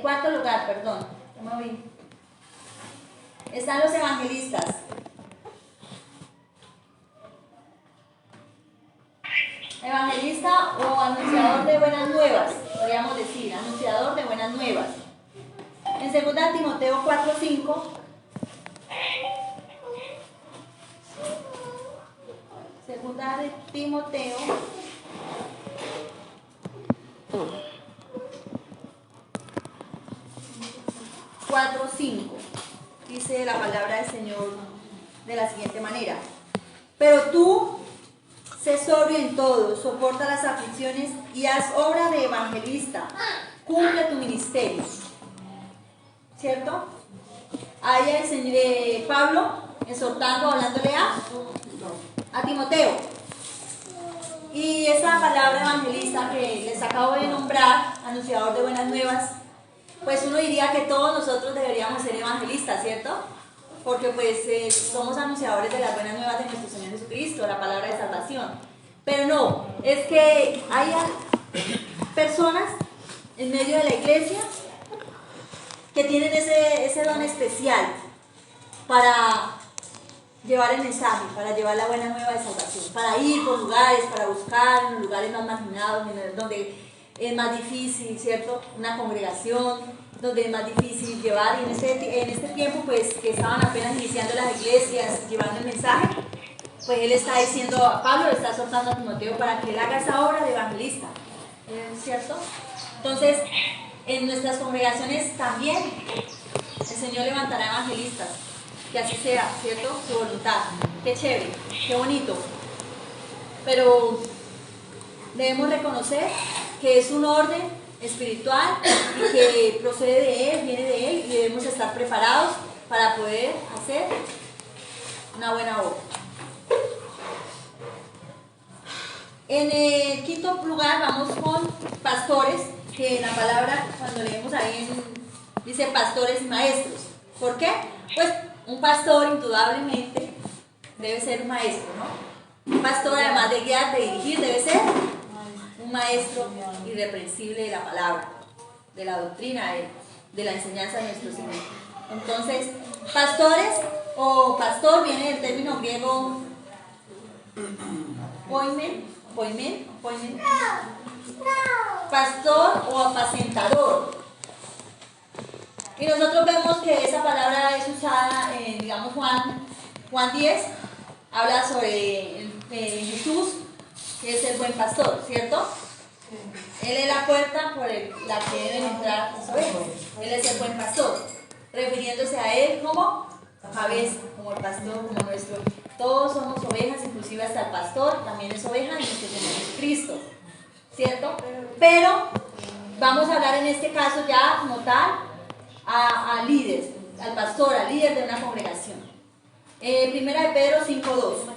cuarto lugar, perdón, no me vi. Están los evangelistas. Evangelista o anunciador de buenas nuevas, podríamos decir, anunciador de buenas nuevas. En 2 Timoteo 4:5, segunda de Timoteo 4:5, dice la palabra del Señor de la siguiente manera: pero tú, sé sobrio en todo, soporta las aflicciones y haz obra de evangelista, cumple tu ministerio. ¿Cierto? Ahí el Señor, Pablo exhortando, hablándole a Timoteo. Y esa palabra evangelista que les acabo de nombrar, anunciador de buenas nuevas, pues uno diría que todos nosotros deberíamos ser evangelistas, ¿cierto? Porque pues somos anunciadores de las buenas nuevas de nuestro Señor Jesucristo, la palabra de salvación. Pero no, es que hay personas en medio de la iglesia que tienen ese don especial para llevar el mensaje, para llevar la buena nueva de salvación, para ir por lugares, para buscar en los lugares más marginados, donde es más difícil, ¿cierto? Una congregación, donde es más difícil llevar, y en este tiempo pues que estaban apenas iniciando las iglesias, llevando el mensaje, pues él está diciendo, Pablo le está exhortando a Timoteo para que él haga esa obra de evangelista, ¿cierto? Entonces, en nuestras congregaciones también el Señor levantará evangelistas, que así sea, ¿cierto? Su voluntad. Qué chévere, qué bonito. Pero debemos reconocer que es un orden espiritual y que procede de Él, viene de Él, y debemos estar preparados para poder hacer una buena obra. En el quinto lugar vamos con pastores, que en la palabra, cuando leemos ahí, dice pastores y maestros. ¿Por qué? Pues un pastor indudablemente debe ser un maestro, ¿no? Un pastor, además de guiar, de dirigir, debe ser un maestro irreprensible de la palabra, de la doctrina, de la enseñanza de nuestro Señor. Entonces, pastores o pastor viene del término griego poimen, pastor o apacentador. Y nosotros vemos que esa palabra es usada en, digamos, Juan 10, habla sobre Jesús, que es el buen pastor, ¿cierto? Él es la puerta por la que deben entrar las ovejas. Él es el buen pastor, refiriéndose a él como cabeza, como el pastor, como nuestro. Todos somos ovejas, inclusive hasta el pastor también es oveja de nuestro Señor Jesucristo, ¿cierto? Pero vamos a hablar en este caso ya como tal a líderes, al pastor, al líder de una congregación. Primera de Pedro 5:2.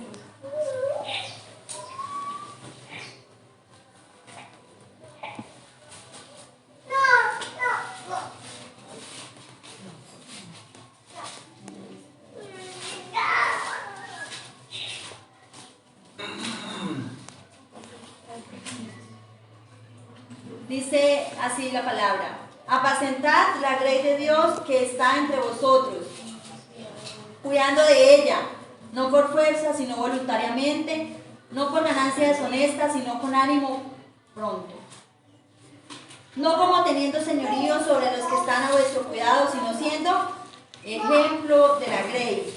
Dice así la palabra: apacentad la grey de Dios que está entre vosotros, cuidando de ella, no por fuerza, sino voluntariamente, no por ganancia deshonesta, sino con ánimo pronto. No como teniendo señorío sobre los que están a vuestro cuidado, sino siendo ejemplo de la grey.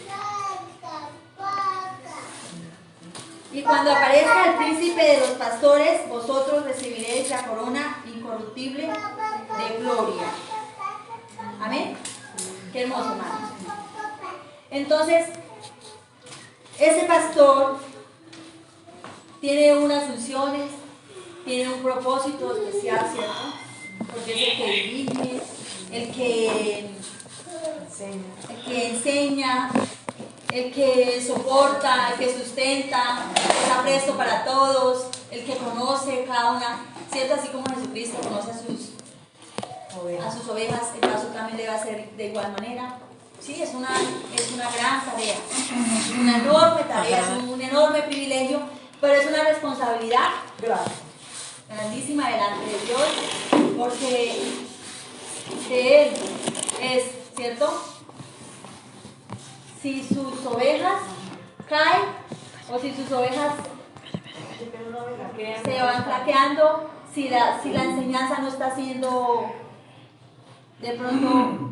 Y cuando aparezca el príncipe de los pastores, vosotros recibiréis la corona incorruptible de gloria. Amén. Qué hermoso, hermanos. Entonces, ese pastor tiene unas funciones, tiene un propósito especial, ¿cierto? Porque es el que dirige, el que enseña, el que soporta, el que sustenta, está presto para todos, el que conoce cada una, ¿cierto? Así como Jesucristo conoce a sus ovejas, el pastor también debe hacer de igual manera. Sí, es una gran tarea, una enorme tarea, es un enorme privilegio, pero es una responsabilidad grandísima delante de Dios, porque de Él es, ¿cierto? Si sus ovejas caen o si sus ovejas se van flaqueando, si la enseñanza no está siendo de pronto,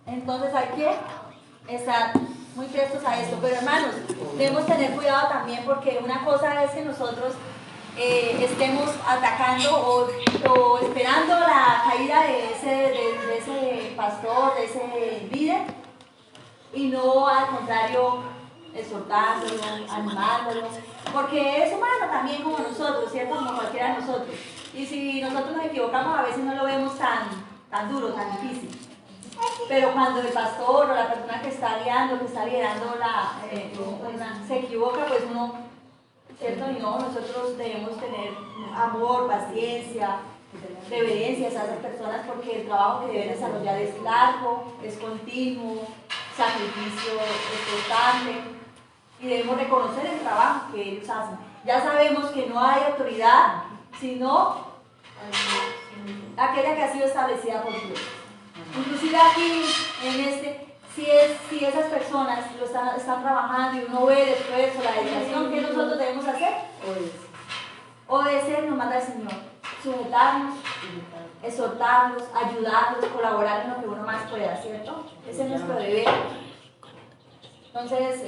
entonces hay que estar muy prestos a esto. Pero hermanos, debemos tener cuidado también, porque una cosa es que nosotros estemos atacando o esperando la caída de ese pastor, de ese líder, y no al contrario exhortándolo, animándolo, porque es humano también como nosotros, ¿cierto? Como cualquiera de nosotros. Y si nosotros nos equivocamos, a veces no lo vemos tan duro, tan difícil. Pero cuando el pastor o la persona que está guiando, que está liderando se equivoca, pues uno, ¿cierto? Y no, nosotros debemos tener amor, paciencia, reverencia a esas personas, porque el trabajo que deben desarrollar es largo, es continuo, sacrificio es constante, y debemos reconocer el trabajo que ellos hacen. Ya sabemos que no hay autoridad sino aquella que ha sido establecida por Dios. Inclusive aquí, si esas personas lo están trabajando y uno ve el esfuerzo, la dedicación, ¿qué nosotros debemos hacer? Obedecer, nos manda el Señor. Sujetarnos, exhortarlos, ayudarlos, colaborar en lo que uno más pueda, ¿cierto? Ese es nuestro deber. Entonces,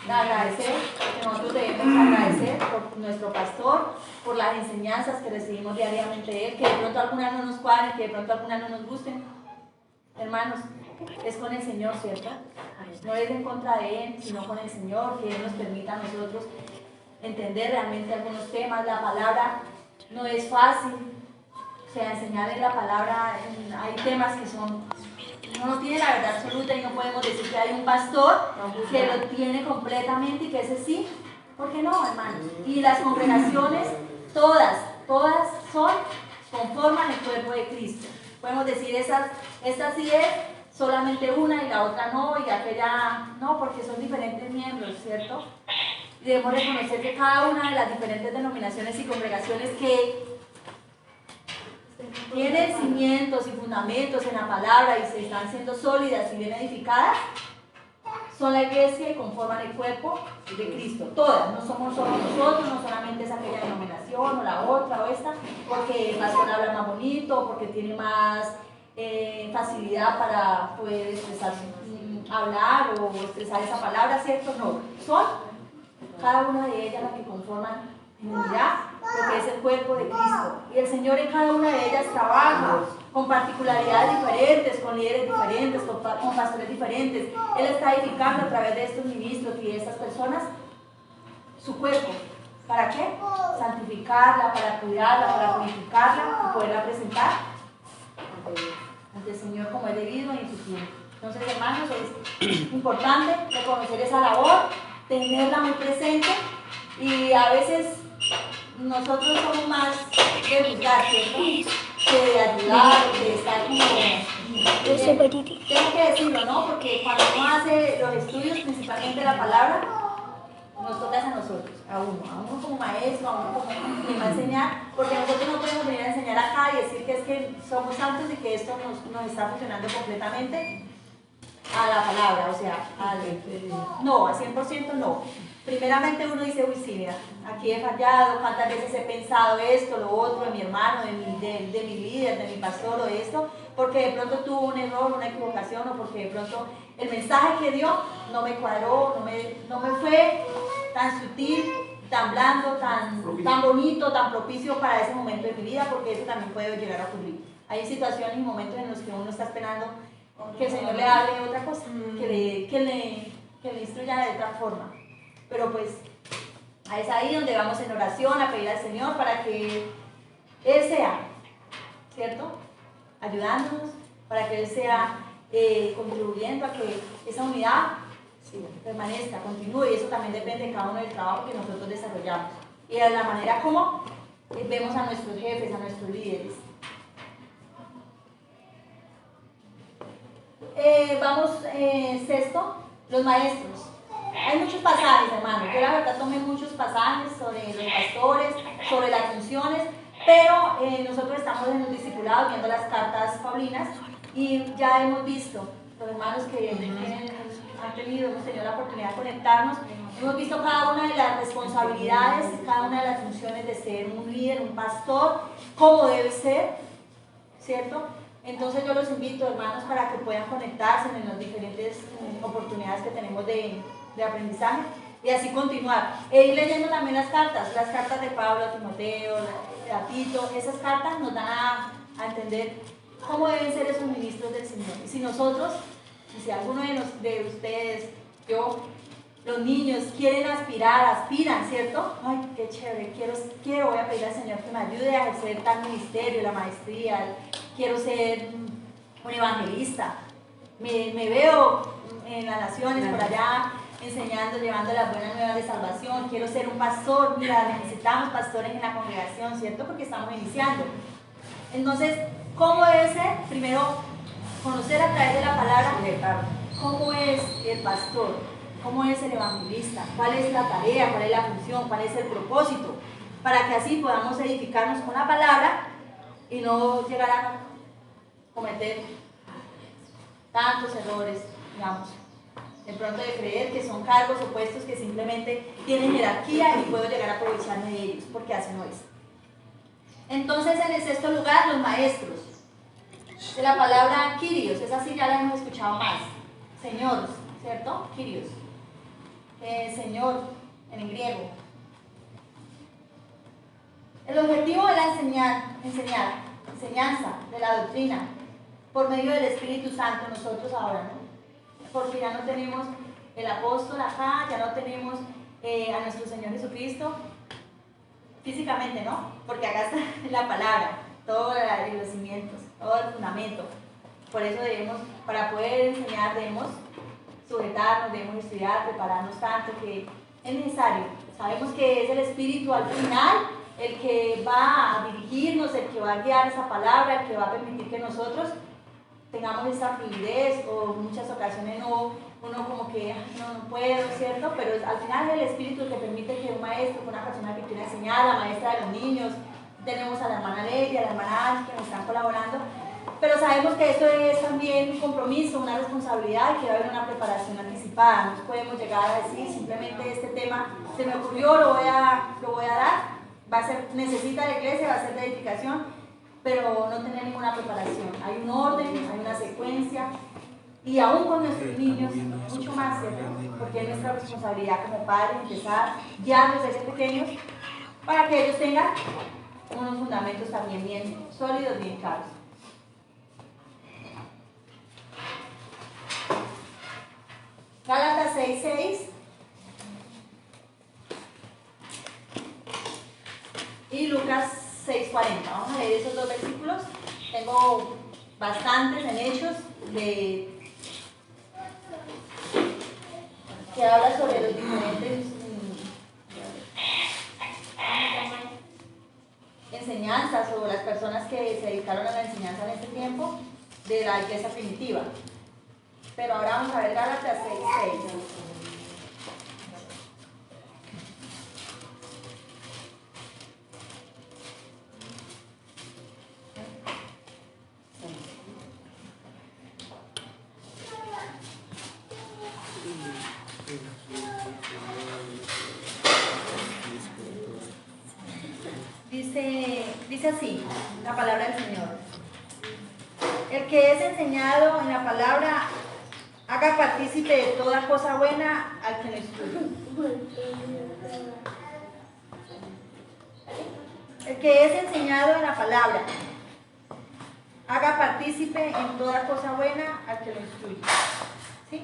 agradecer, que nosotros debemos agradecer por nuestro pastor, por las enseñanzas que recibimos diariamente de él, que de pronto algunas no nos cuadren, que de pronto algunas no nos gusten. Hermanos, es con el Señor, ¿cierto? No es en contra de Él, sino con el Señor, que Él nos permita a nosotros entender realmente algunos temas. La palabra no es fácil, o sea, enseñarles la palabra, hay temas que uno no tiene la verdad absoluta, y no podemos decir que hay un pastor que lo tiene completamente y que ese sí, ¿por qué no, hermanos? Y las congregaciones, todas son conforman el cuerpo de Cristo. Podemos decir, esta sí es solamente una y la otra no, y aquella no, porque son diferentes miembros, ¿cierto? Y debemos reconocer que cada una de las diferentes denominaciones y congregaciones que tienen cimientos y fundamentos en la palabra y se están siendo sólidas y bien edificadas, son la iglesia y conforman el cuerpo de Cristo. Todas, no somos solo nosotros, no solamente es aquella denominación o la otra o esta, porque el pastor habla más bonito, porque tiene más facilidad para poder expresar, hablar o expresar esa palabra, ¿cierto? No, son cada una de ellas las que conforman en unidad lo que es el cuerpo de Cristo. Y el Señor en cada una de ellas trabaja con particularidades diferentes, con líderes diferentes, con pastores diferentes. Él está edificando a través de estos ministros y de estas personas su cuerpo. ¿Para qué? Santificarla, para cuidarla, para purificarla y poderla presentar ante el Señor como es debido y en su tiempo. Entonces, hermanos, es importante reconocer esa labor, tenerla muy presente, y a veces nosotros somos más de juzgar, ¿cierto? Que de ayudar, de estar como... tengo que decirlo, ¿no? Porque cuando uno hace los estudios, principalmente la palabra, nos toca a nosotros, a uno como maestro, a uno como va a enseñar, porque nosotros no podemos venir a enseñar acá y decir que es que somos santos y que esto nos está funcionando completamente a la palabra, o sea, no, al 100% no. Primeramente uno dice, uy, sí, mira, aquí he fallado, cuántas veces he pensado esto, lo otro, de mi hermano, de mi líder, de mi pastor o de esto, porque de pronto tuvo un error, una equivocación, o porque de pronto el mensaje que dio no me cuadró, no me fue tan sutil, tan blando, tan bonito, tan propicio para ese momento de mi vida, porque eso también puede llegar a ocurrir. Hay situaciones y momentos en los que uno está esperando que el Señor le hable otra cosa, que le instruya de otra forma. Pero pues es ahí donde vamos en oración a pedir al Señor para que Él sea, ¿cierto? Ayudándonos, para que Él sea contribuyendo a que esa unidad permanezca, continúe, y eso también depende de cada uno del trabajo que nosotros desarrollamos y de la manera como vemos a nuestros jefes, a nuestros líderes. Vamos, sexto, los maestros. Hay muchos pasajes, hermanos. Yo la verdad tomé muchos pasajes sobre los pastores, sobre las funciones, pero nosotros estamos en los discipulados viendo las cartas paulinas y ya hemos visto, los hermanos que hemos tenido la oportunidad de conectarnos, hemos visto cada una de las responsabilidades, cada una de las funciones de ser un líder, un pastor, cómo debe ser, ¿cierto? Entonces yo los invito, hermanos, para que puedan conectarse en las diferentes oportunidades que tenemos de aprendizaje y así continuar. E ir leyendo también las cartas de Pablo a Timoteo, a Tito. Esas cartas nos dan a entender cómo deben ser esos ministros del Señor. Y si nosotros, si alguno de ustedes, yo, los niños quieren aspiran, ¿cierto? Ay, qué chévere, quiero, voy a pedir al Señor que me ayude a ejercer tal ministerio, la maestría, quiero ser un evangelista. Me veo en las naciones por allá enseñando, llevando las buenas nuevas de salvación. Quiero ser un pastor. Mira, necesitamos pastores en la congregación, ¿cierto? Porque estamos iniciando. Entonces, ¿cómo debe ser? Primero, conocer a través de la palabra cómo es el pastor, cómo es el evangelista, cuál es la tarea, cuál es la función, cuál es el propósito, para que así podamos edificarnos con la palabra y no llegar a cometer tantos errores, digamos, de pronto de creer que son cargos o puestos que simplemente tienen jerarquía y puedo llegar a aprovecharme de ellos, porque así no es. Entonces, en el sexto lugar, los maestros. De la palabra Kyrios, esa sí ya la hemos escuchado más. Señor, ¿cierto? Kyrios. Señor, en el griego. El objetivo de la enseñanza de la doctrina, por medio del Espíritu Santo, nosotros ahora, ¿no? Porque ya no tenemos el apóstol acá, ya no tenemos a nuestro Señor Jesucristo, físicamente, ¿no? Porque acá está la palabra, todos los cimientos, todo el fundamento. Por eso para poder enseñar, debemos sujetarnos, debemos estudiar, prepararnos tanto que es necesario. Sabemos que es el Espíritu al final el que va a dirigirnos, el que va a guiar esa palabra, el que va a permitir que nosotros tengamos esa fluidez, o en muchas ocasiones uno como que no puedo, ¿cierto? Pero al final es el Espíritu el que permite que un maestro, una persona que quiere enseñar, la maestra de los niños, tenemos a la hermana Lady, a la hermana Angie que nos están colaborando, pero sabemos que esto es también un compromiso, una responsabilidad, y que va a haber una preparación anticipada. No podemos llegar a decir simplemente este tema se me ocurrió, lo voy a dar, necesita la iglesia, va a ser de edificación, pero no tener ninguna preparación. Hay un orden, hay una secuencia, y aún con nuestros niños, mucho más, ¿cierto? Porque es nuestra responsabilidad como padres empezar guiarlos desde pequeños para que ellos tengan unos fundamentos también bien sólidos, bien claros. Gálatas 6:6 y Lucas 6:40. Vamos a leer esos dos versículos. Tengo bastantes en Hechos que habla sobre los diferentes enseñanzas o las personas que se dedicaron a la enseñanza en este tiempo de la iglesia primitiva. Pero ahora vamos a ver Gálatas 6:6. Dice así, la palabra del Señor. El que es enseñado en la palabra, haga partícipe de toda cosa buena al que lo instruye. El que es enseñado en la palabra, haga partícipe en toda cosa buena al que lo instruye. ¿Sí?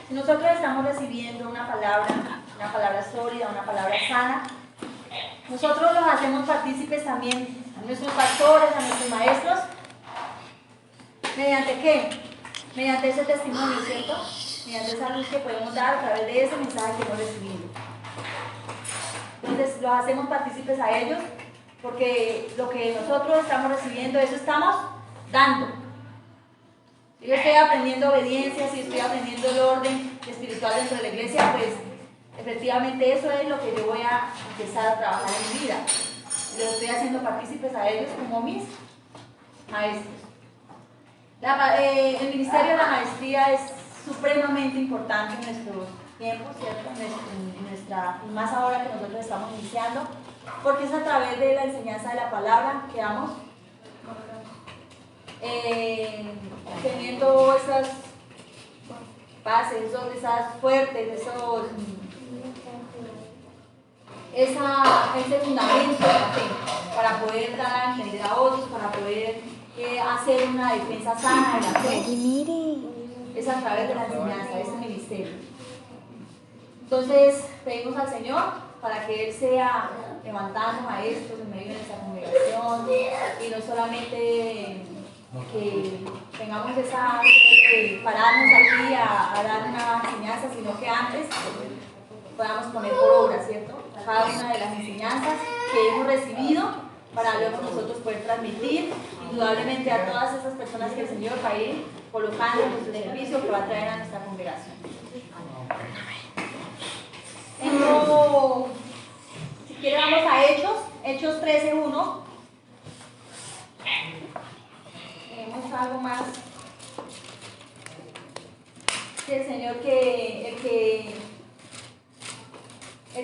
Si nosotros estamos recibiendo una palabra sólida, una palabra sana, nosotros los hacemos partícipes también a nuestros pastores, a nuestros maestros. ¿Mediante qué? Mediante ese testimonio, ¿cierto? Mediante esa luz que podemos dar a través de ese mensaje que hemos recibido. Entonces los hacemos partícipes a ellos porque lo que nosotros estamos recibiendo, eso estamos dando. Si yo estoy aprendiendo obediencia, si estoy aprendiendo el orden espiritual dentro de la iglesia, pues efectivamente eso es lo que yo voy a empezar a trabajar en mi vida. Yo estoy haciendo partícipes a ellos como mis maestros. El ministerio de la maestría es supremamente importante en nuestros tiempos, ¿cierto? Y más ahora que nosotros estamos iniciando, porque es a través de la enseñanza de la palabra que vamos teniendo esas bases, esas fuertes, ese fundamento de la fe para poder dar a entender a otros, para poder hacer una defensa sana de la fe. Es a través de la enseñanza, de ese ministerio. Entonces pedimos al Señor para que Él sea levantando maestros en medio de nuestra congregación y no solamente que tengamos esa pararnos aquí a dar una enseñanza, sino que antes podamos poner por obra, ¿cierto? Cada una de las enseñanzas que hemos recibido para luego nosotros poder transmitir indudablemente a todas esas personas que el Señor va a ir colocando en nuestro servicio, que va a traer a nuestra congregación. Si quiere vamos a Hechos 13:1. Tenemos algo más que el Señor el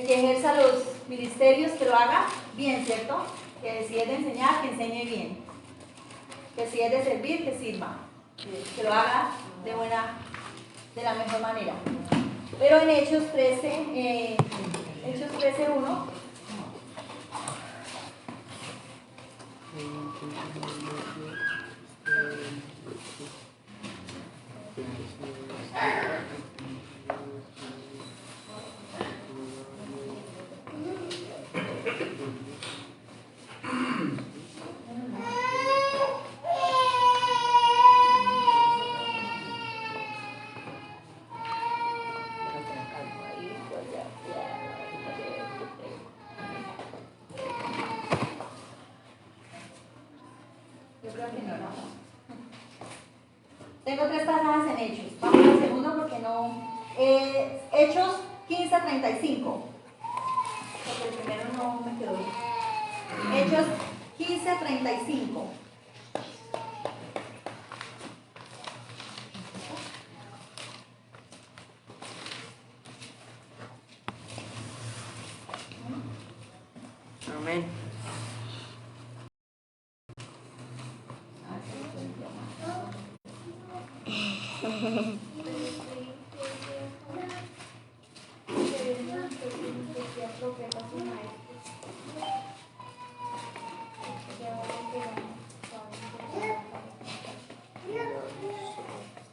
que ejerza los ministerios, que lo haga bien, ¿cierto? Que si es de enseñar, que enseñe bien. Que si es de servir, que sirva. Que lo haga de la mejor manera. Pero en Hechos 13:1. Tengo 3 pasajes en Hechos. Vamos al segundo porque no. Hechos 15:35. Porque el primero no me quedó bien. Hechos 15:35. Amén.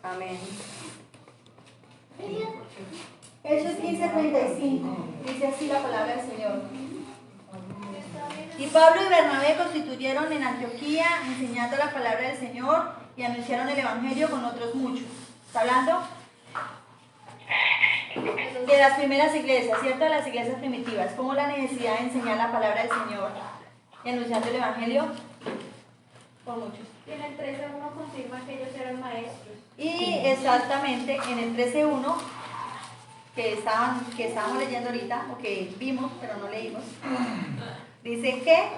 Amén. Hechos 15:35. Dice así la palabra del Señor. Y Pablo y Bernabé constituyeron en Antioquía, enseñando la palabra del Señor y anunciaron el Evangelio con otros muchos. ¿Está hablando? De las primeras iglesias, ¿cierto? De las iglesias primitivas. ¿Cómo la necesidad de enseñar la palabra del Señor y anunciando el Evangelio? Por muchos. Y en el 13:1 confirma que ellos eran maestros. Y exactamente en el 13:1 que estábamos leyendo ahorita, o que vimos, pero no leímos, dice que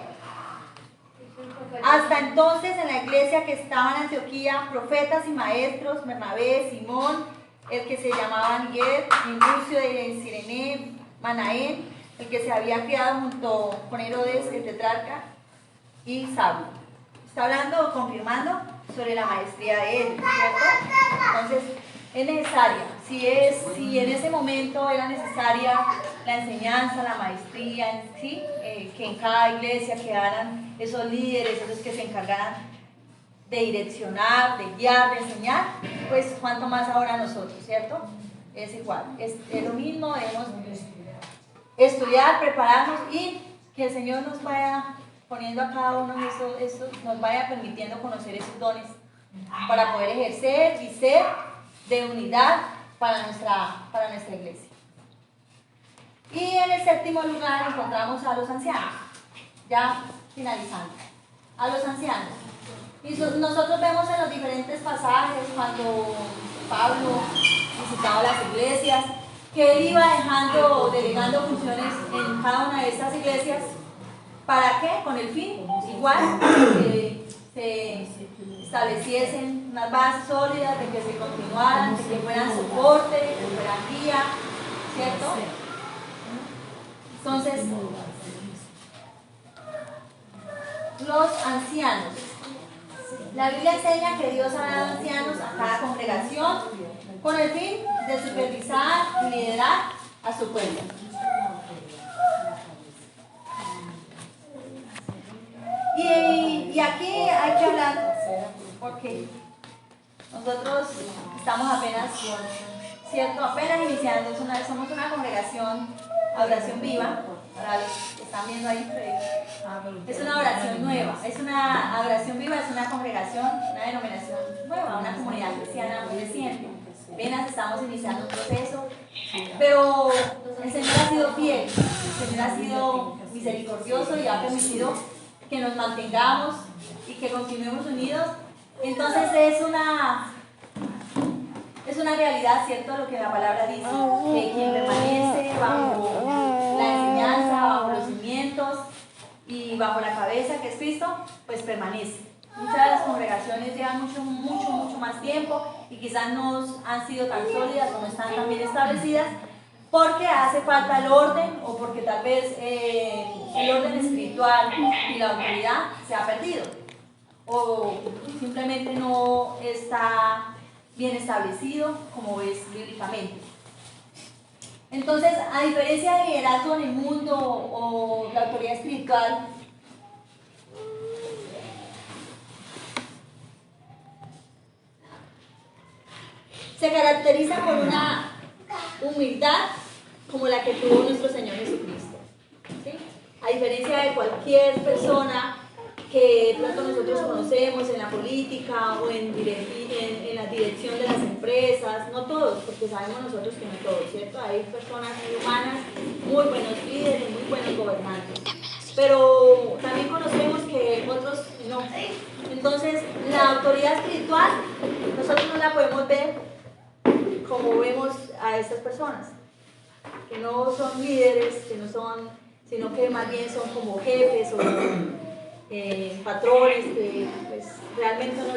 hasta entonces en la iglesia que estaba en Antioquía, profetas y maestros, Bernabé, Simón, el que se llamaba Miguel, Lucio de Cirene, Manaén, el que se había criado junto con Herodes el tetrarca y Saulo. Está hablando o confirmando sobre la maestría de él, ¿cierto? Entonces, es necesaria. Si en ese momento era necesaria la enseñanza, la maestría, ¿sí? Que en cada iglesia quedaran esos líderes, esos que se encargaran de direccionar, de guiar, de enseñar, pues cuanto más ahora nosotros, ¿cierto? Es igual, es lo mismo, debemos estudiar, prepararnos y que el Señor nos vaya poniendo a cada uno de esos, nos vaya permitiendo conocer esos dones para poder ejercer y ser de unidad para nuestra iglesia. Y en el séptimo lugar encontramos a los ancianos, ya finalizando, a los ancianos. Y nosotros vemos en los diferentes pasajes cuando Pablo visitaba las iglesias, que él iba delegando funciones en cada una de estas iglesias. ¿Para qué? Con el fin, igual, que se estableciesen unas bases sólidas, de que se continuaran, de que fueran soporte, de que fueran guía, ¿cierto? Entonces, los ancianos. La Biblia enseña que Dios ha dado ancianos a cada congregación con el fin de supervisar y liderar a su pueblo. Y aquí hay que hablar porque nosotros estamos apenas, ¿cierto? Apenas iniciando, somos una congregación, Adoración Viva, para los que están viendo ahí, es una oración nueva, es una Adoración Viva, es una congregación, una denominación nueva, una comunidad cristiana muy reciente. Apenas estamos iniciando un proceso, pero el Señor ha sido fiel, el Señor ha sido misericordioso y ha permitido que nos mantengamos y que continuemos unidos. Entonces es una realidad, ¿cierto? Lo que la palabra dice, que quien permanece bajo la enseñanza, bajo los cimientos y bajo la cabeza que es Cristo, pues permanece. Muchas de las congregaciones llevan mucho más tiempo y quizás no han sido tan sólidas o no están tan bien establecidas porque hace falta el orden o porque tal vez el orden espiritual y la autoridad se ha perdido o simplemente no está bien establecido como es bíblicamente. Entonces, a diferencia del liderazgo en el mundo o la autoridad espiritual, se caracteriza por una humildad como la que tuvo nuestro Señor Jesucristo, ¿sí? A diferencia de cualquier persona que de pronto nosotros conocemos en la política o en la dirección de las empresas, no todos, porque sabemos nosotros que no todos, ¿cierto? Hay personas muy humanas, muy buenos líderes, muy buenos gobernantes, pero también conocemos que otros no. Entonces, la autoridad espiritual, nosotros no la podemos ver como vemos a estas personas, que no son líderes, que no son, sino que más bien son como jefes o patrones que pues, realmente no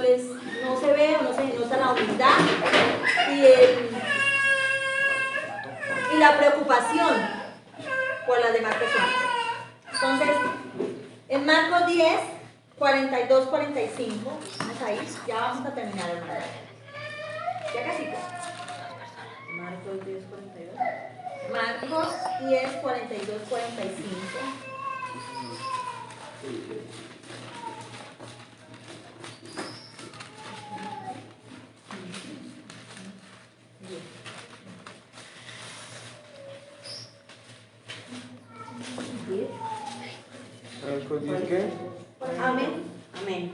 se ve o no se nota la humildad y la preocupación por las demás personas. Entonces, en Marcos 10, 42, 45, vamos ahí, ya vamos a terminar, hermano. Ya casi. Marcos 10, 42. Marcos 10, 42, 45. ¿Marcos 10 qué? Amén. Amén.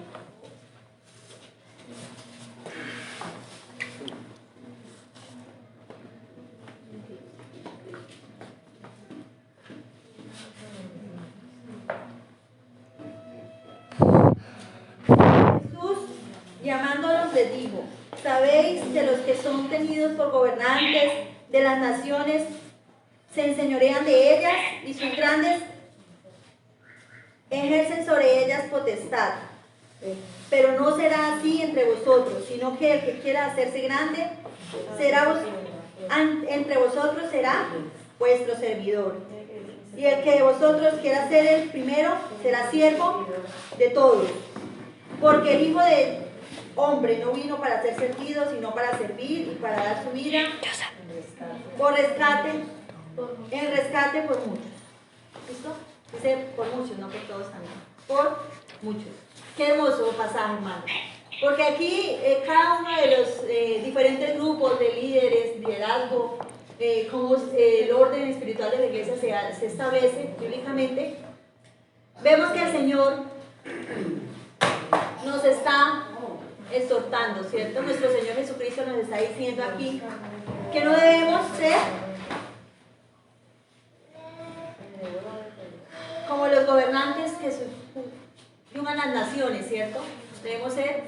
Jesús, llamándolos, les dijo: ¿sabéis de los que son tenidos por gobernantes de las naciones se enseñorean de ellas y sus grandes ejercen sobre ellas potestad? Pero no será así entre vosotros, sino que el que quiera hacerse grande entre vosotros será vuestro servidor. Y Y el que de vosotros quiera ser el primero, será siervo de todos. Porque el Hijo del Hombre no vino para ser servido, sino para servir y para dar su vida por rescate, en rescate por muchos. ¿Listo? Dice por muchos, no por todos también. Por muchos. Qué hermoso pasaje, hermano. Porque aquí cada uno de los diferentes grupos de líderes, liderazgo, cómo el orden espiritual de la iglesia se establece bíblicamente, vemos que el Señor nos está exhortando, ¿cierto? Nuestro Señor Jesucristo nos está diciendo aquí que no debemos ser como los gobernantes que juzgan las naciones, ¿cierto? Debemos ser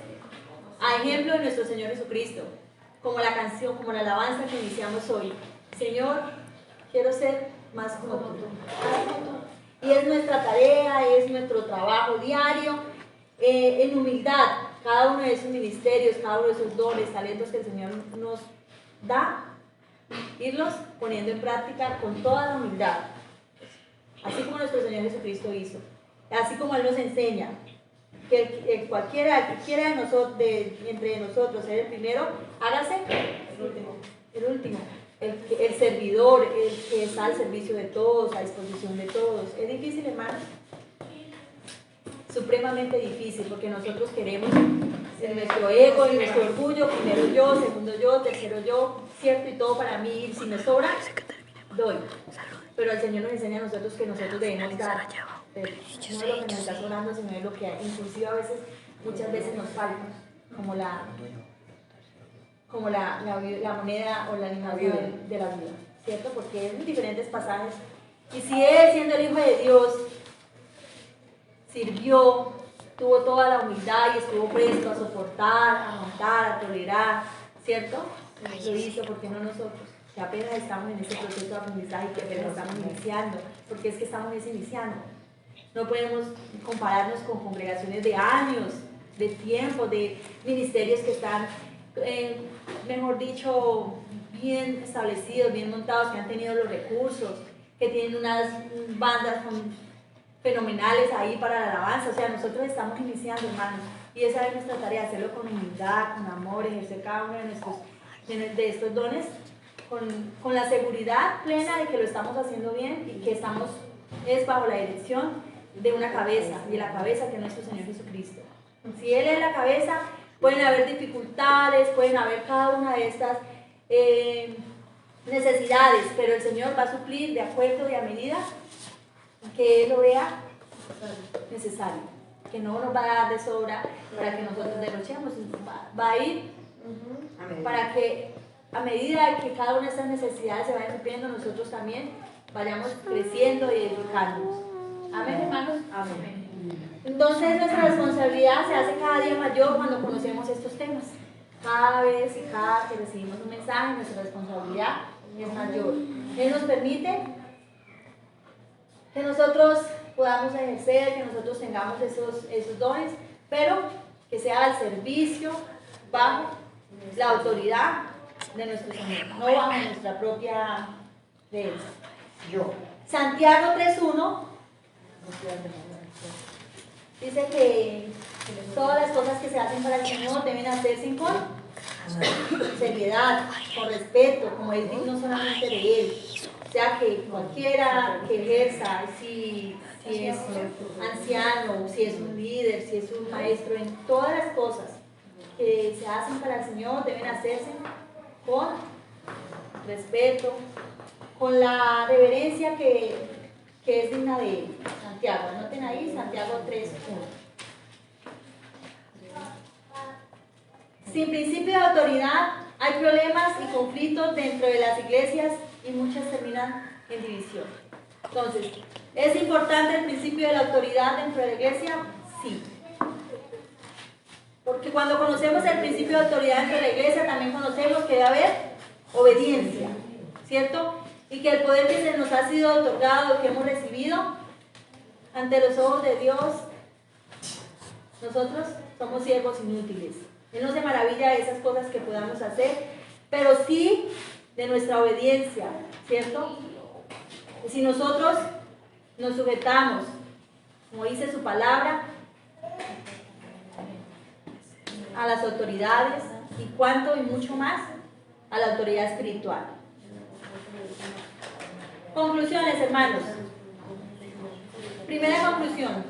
a ejemplo de nuestro Señor Jesucristo, como la canción, como la alabanza que iniciamos hoy. Señor, quiero ser más como tú. Y es nuestra tarea, es nuestro trabajo diario, en humildad, cada uno de esos ministerios, cada uno de esos dones, talentos que el Señor nos da, irlos poniendo en práctica con toda la humildad, así como nuestro Señor Jesucristo hizo, así como Él nos enseña, que cualquiera que quiera de nosotros, entre nosotros ser el primero, hágase el último. El servidor, el que está al servicio de todos, a disposición de todos. ¿Es difícil, hermano? Supremamente difícil, porque nosotros queremos en nuestro ego, en nuestro orgullo, primero yo, segundo yo, tercero yo, cierto, y todo para mí, y si me sobra, doy. Pero el Señor nos enseña a nosotros que nosotros debemos dar. No es lo que nos está sobrando, sino es lo que inclusive a veces, muchas veces nos falta, como la moneda o la limosna de la vida, ¿cierto? Porque en diferentes pasajes. Y si Él, siendo el Hijo de Dios, sirvió, tuvo toda la humildad y estuvo presto a soportar, a aguantar, a tolerar, ¿cierto? Lo hizo, porque no nosotros, que apenas estamos en ese proceso de aprendizaje, que apenas estamos iniciando, porque es que estamos iniciando. No podemos compararnos con congregaciones de años, de tiempo, de ministerios que están, mejor dicho, bien establecidos, bien montados, que han tenido los recursos, que tienen unas bandas fenomenales ahí para la alabanza. O sea, nosotros estamos iniciando, hermanos, y esa es nuestra tarea, hacerlo con humildad, con amor, ejercer cada uno de estos dones con la seguridad plena de que lo estamos haciendo bien y que estamos bajo la dirección de una cabeza, y la cabeza que es nuestro Señor Jesucristo. Si Él es la cabeza, pueden haber dificultades, pueden haber cada una de estas necesidades, pero el Señor va a suplir de acuerdo y a medida que Él lo vea necesario, que no nos va a dar de sobra para que nosotros derrochemos, va a ir para que a medida que cada una de estas necesidades se vayan cumpliendo, nosotros también vayamos creciendo y edificándonos. Amén, hermanos. Amén. Entonces nuestra responsabilidad se hace cada día mayor cuando conocemos estos temas. Cada vez y cada que recibimos un mensaje, nuestra responsabilidad es mayor. Él nos permite que nosotros podamos ejercer, que nosotros tengamos esos dones, pero que sea al servicio, bajo la autoridad de nuestro Señor, no bajo nuestra propia creencia. Santiago 3:1 dice que todas las cosas que se hacen para el Señor deben hacerse con seriedad, con respeto, como es digno solamente de Él. O sea, que cualquiera que ejerza, si es anciano, si es un líder, si es un maestro, en todas las cosas que se hacen para el Señor deben hacerse con respeto, con la reverencia que es digna de Él. Santiago, anoten ahí, Santiago 3:1. Sin principio de autoridad hay problemas y conflictos dentro de las iglesias y muchas terminan en división. Entonces, ¿es importante el principio de la autoridad dentro de la iglesia? Sí. Porque cuando conocemos el principio de autoridad dentro de la iglesia, también conocemos que debe haber obediencia, ¿cierto? Y que el poder que se nos ha sido otorgado, que hemos recibido, ante los ojos de Dios, nosotros somos siervos inútiles. Él no se maravilla de esas cosas que podamos hacer, pero sí de nuestra obediencia, ¿cierto? Y si nosotros nos sujetamos, como dice su palabra, a las autoridades y cuánto y mucho más a la autoridad espiritual. Conclusiones, hermanos. Primera conclusión.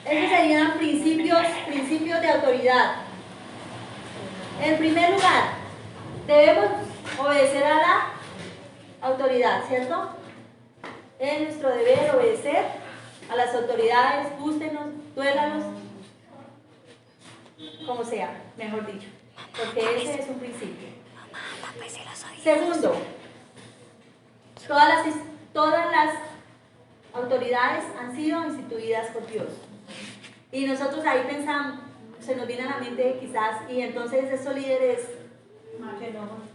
Esos serían principios de autoridad. En primer lugar, debemos obedecer a la autoridad, ¿cierto? Es nuestro deber obedecer a las autoridades, gústenos, duélanos, como sea, mejor dicho, porque ese es un principio. Segundo, todas las autoridades han sido instituidas por Dios. Y nosotros ahí pensamos, se nos viene a la mente quizás, y entonces esos líderes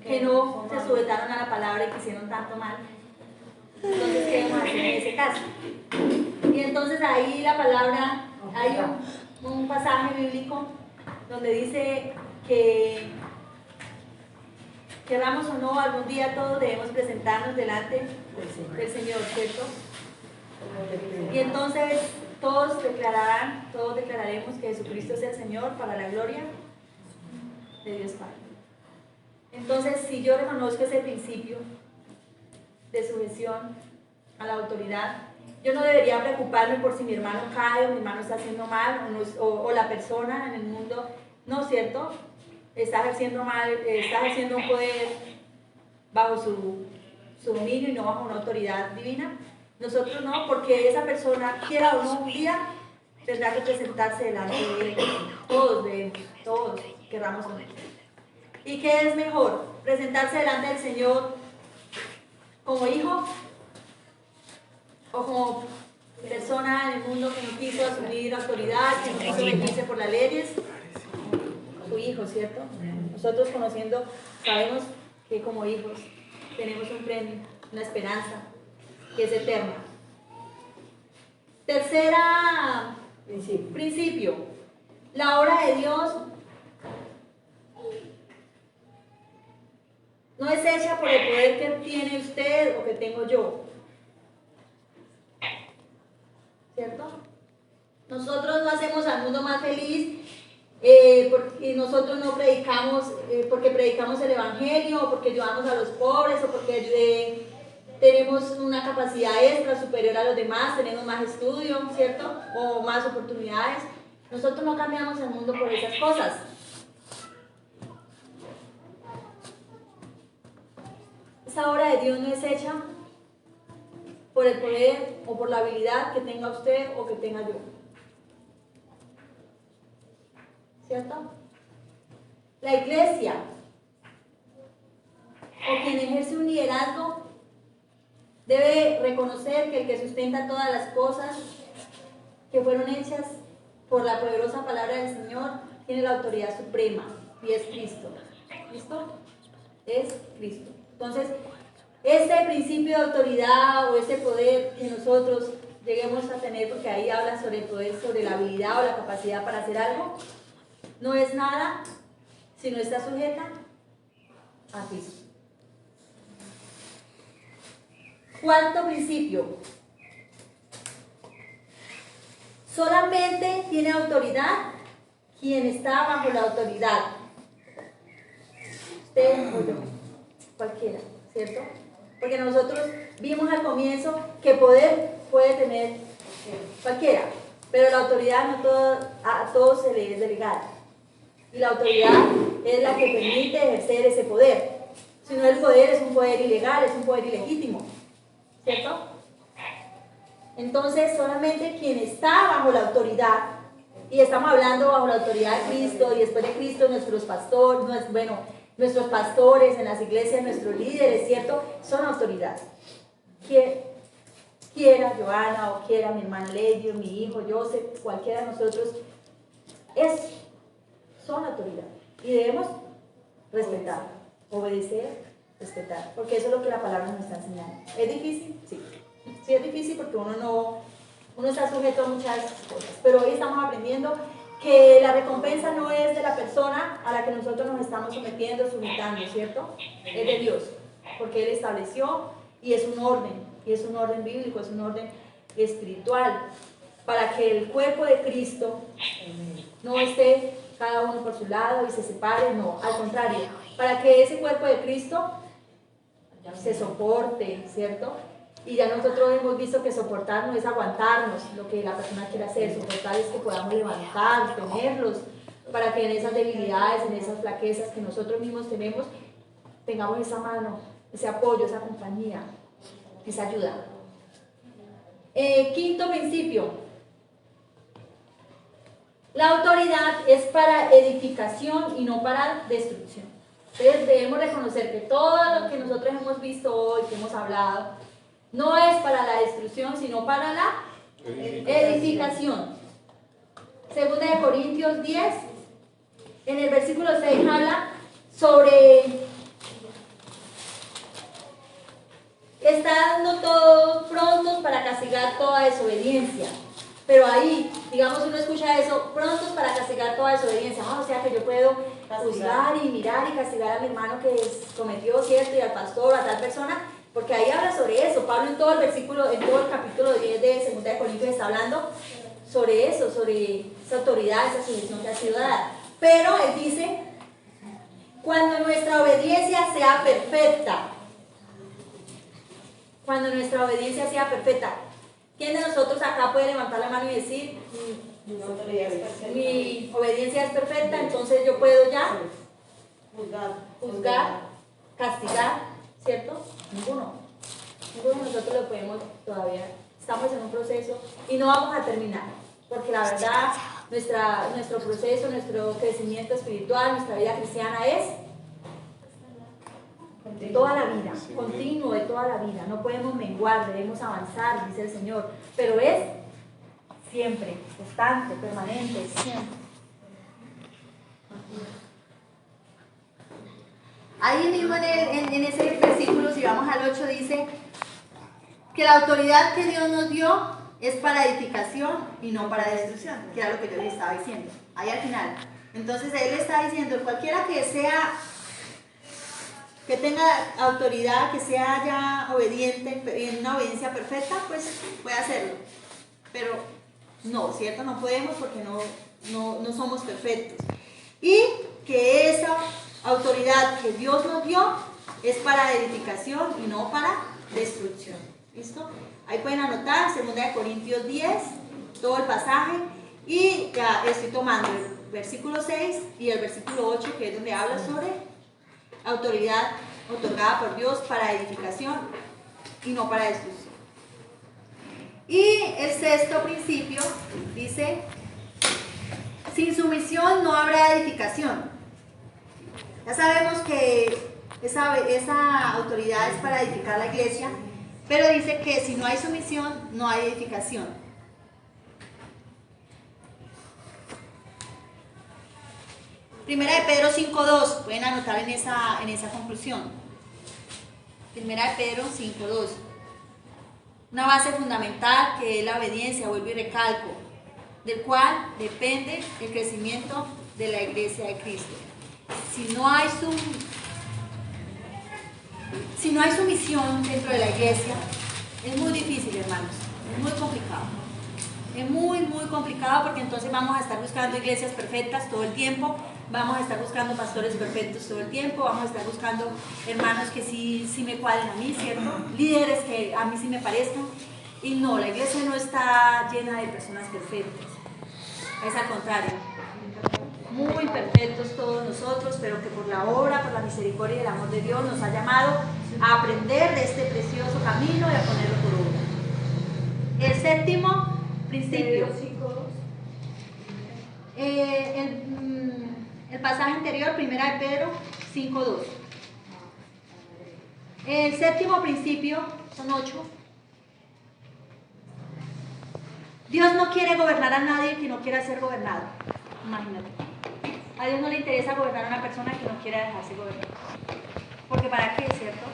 que no se sujetaron a la palabra y que hicieron tanto mal, entonces ¿qué debemos hacer en ese caso? Y entonces ahí la palabra, hay un pasaje bíblico donde dice que queramos o no, algún día todos debemos presentarnos delante del Señor, ¿cierto? Y entonces todos declararemos que Jesucristo es el Señor para la gloria de Dios Padre. Entonces, si yo reconozco ese principio de sujeción a la autoridad, yo no debería preocuparme por si mi hermano cae o mi hermano está haciendo mal o la persona en el mundo, no, ¿cierto? Está ejerciendo mal, está ejerciendo un poder bajo su dominio y no bajo una autoridad divina. Nosotros no, porque esa persona, quiera o no, un día tendrá que presentarse delante de Él. Todos, querramos o no. ¿Y qué es mejor? ¿Presentarse delante del Señor como hijo o como persona en el mundo que no quiso asumir autoridad, que no quiso regirse por las leyes? Su hijo, ¿cierto? Nosotros conociendo, sabemos que como hijos tenemos un premio, una esperanza que es eterna. Tercera principio. La obra de Dios no es hecha por el poder que tiene usted o que tengo yo. ¿Cierto? Nosotros no hacemos al mundo más feliz porque nosotros no predicamos, porque predicamos el Evangelio, o porque ayudamos a los pobres, o porque tenemos una capacidad extra superior a los demás, tenemos más estudio, ¿cierto? O más oportunidades. Nosotros no cambiamos el mundo por esas cosas. Esa obra de Dios no es hecha por el poder o por la habilidad que tenga usted o que tenga yo. ¿Cierto? La iglesia o quien ejerce un liderazgo debe reconocer que el que sustenta todas las cosas que fueron hechas por la poderosa palabra del Señor tiene la autoridad suprema y es Cristo. ¿Listo? Es Cristo. Entonces, este principio de autoridad o ese poder que nosotros lleguemos a tener, porque ahí habla sobre el poder, sobre la habilidad o la capacidad para hacer algo, no es nada si no está sujeta a Cristo. Cuarto principio. Solamente tiene autoridad quien está bajo la autoridad. Usted o yo, cualquiera, ¿cierto? Porque nosotros vimos al comienzo que poder puede tener cualquiera, pero la autoridad no a todos se le es delegada. Y la autoridad es la que permite ejercer ese poder. Si no, el poder es un poder ilegal, es un poder ilegítimo, ¿cierto? Entonces, solamente quien está bajo la autoridad, y estamos hablando bajo la autoridad de Cristo, y después de Cristo nuestros pastores en las iglesias, nuestros líderes, ¿cierto? Son autoridad. Quiera Joana o quiera mi hermana Lady o mi hijo Joseph, cualquiera de nosotros, son autoridad. Y debemos respetar, obedecer, respetar, porque eso es lo que la palabra nos está enseñando. ¿Es difícil? Sí. Sí es difícil porque uno está sujeto a muchas cosas, pero hoy estamos aprendiendo que la recompensa no es de la persona a la que nosotros nos estamos sometiendo, sujetando, ¿cierto? Es de Dios, porque Él estableció y es un orden bíblico, es un orden espiritual, para que el cuerpo de Cristo no esté cada uno por su lado y se separe, no, al contrario, para que ese cuerpo de Cristo se soporte, ¿cierto? Y ya nosotros hemos visto que soportar no es aguantarnos lo que la persona quiere hacer, soportar es que podamos levantar, tenerlos, para que en esas debilidades, en esas flaquezas que nosotros mismos tenemos, tengamos esa mano, ese apoyo, esa compañía, esa ayuda. Quinto principio. La autoridad es para edificación y no para destrucción. Entonces debemos reconocer que todo lo que nosotros hemos visto hoy, que hemos hablado, no es para la destrucción, sino para la edificación. Segunda de Corintios 10, en el versículo 6 habla sobre estando todos prontos para castigar toda desobediencia. Pero ahí, digamos, uno escucha eso, prontos para castigar toda desobediencia. O sea que yo puedo juzgar y mirar y castigar a mi hermano que cometió, ¿cierto? Y al pastor, a tal persona, porque ahí habla sobre eso. Pablo en todo el versículo, en todo el capítulo 10 de 2 de Corintios está hablando sobre eso, sobre esa autoridad, esa sujeción que ha sido dada. Pero él dice, cuando nuestra obediencia sea perfecta, cuando nuestra obediencia sea perfecta, ¿quién de nosotros acá puede levantar la mano y decir, mi obediencia es perfecta, entonces yo puedo ya juzgar, castigar, ¿cierto? Ninguno. Ninguno de nosotros lo podemos todavía. Estamos en un proceso y no vamos a terminar, porque la verdad, nuestro proceso, nuestro crecimiento espiritual, nuestra vida cristiana es de toda la vida, continuo de toda la vida. No podemos menguar, debemos avanzar, dice el Señor, pero es siempre, constante, permanente, siempre. Ahí mismo en ese versículo, si vamos al 8, dice que la autoridad que Dios nos dio es para edificación y no para destrucción, que era lo que yo les estaba diciendo, ahí al final. Entonces Él está diciendo, cualquiera que tenga autoridad, que sea ya obediente, en una obediencia perfecta, pues puede hacerlo. Pero no, ¿cierto? No podemos porque no somos perfectos. Y que esa autoridad que Dios nos dio es para edificación y no para destrucción. ¿Listo? Ahí pueden anotar 2 de Corintios 10, todo el pasaje. Y ya estoy tomando el versículo 6 y el versículo 8, que es donde habla sobre autoridad otorgada por Dios para edificación y no para destrucción. Y el sexto principio dice, sin sumisión no habrá edificación. Ya sabemos que esa autoridad es para edificar la iglesia, pero dice que si no hay sumisión no hay edificación. Primera de Pedro 5.2, pueden anotar en esa conclusión. Primera de Pedro 5.2. Una base fundamental que es la obediencia, vuelvo y recalco, del cual depende el crecimiento de la iglesia de Cristo. Si no hay sumisión dentro de la iglesia, es muy difícil, hermanos, es muy complicado. Es muy, muy complicado porque entonces vamos a estar buscando iglesias perfectas todo el tiempo, vamos a estar buscando pastores perfectos todo el tiempo, vamos a estar buscando hermanos que sí me cuadren a mí, ¿cierto? Líderes que a mí sí me parezcan. Y no, la iglesia no está llena de personas perfectas. Es al contrario. Muy perfectos todos nosotros, pero que por la obra, por la misericordia y el amor de Dios nos ha llamado a aprender de este precioso camino y a ponerlo por obra. El séptimo principio. El pasaje anterior, primera de Pedro 5.2. El séptimo principio, son 8. Dios no quiere gobernar a nadie que no quiera ser gobernado. Imagínate. A Dios no le interesa gobernar a una persona que no quiera dejarse gobernar. Porque ¿para qué, cierto?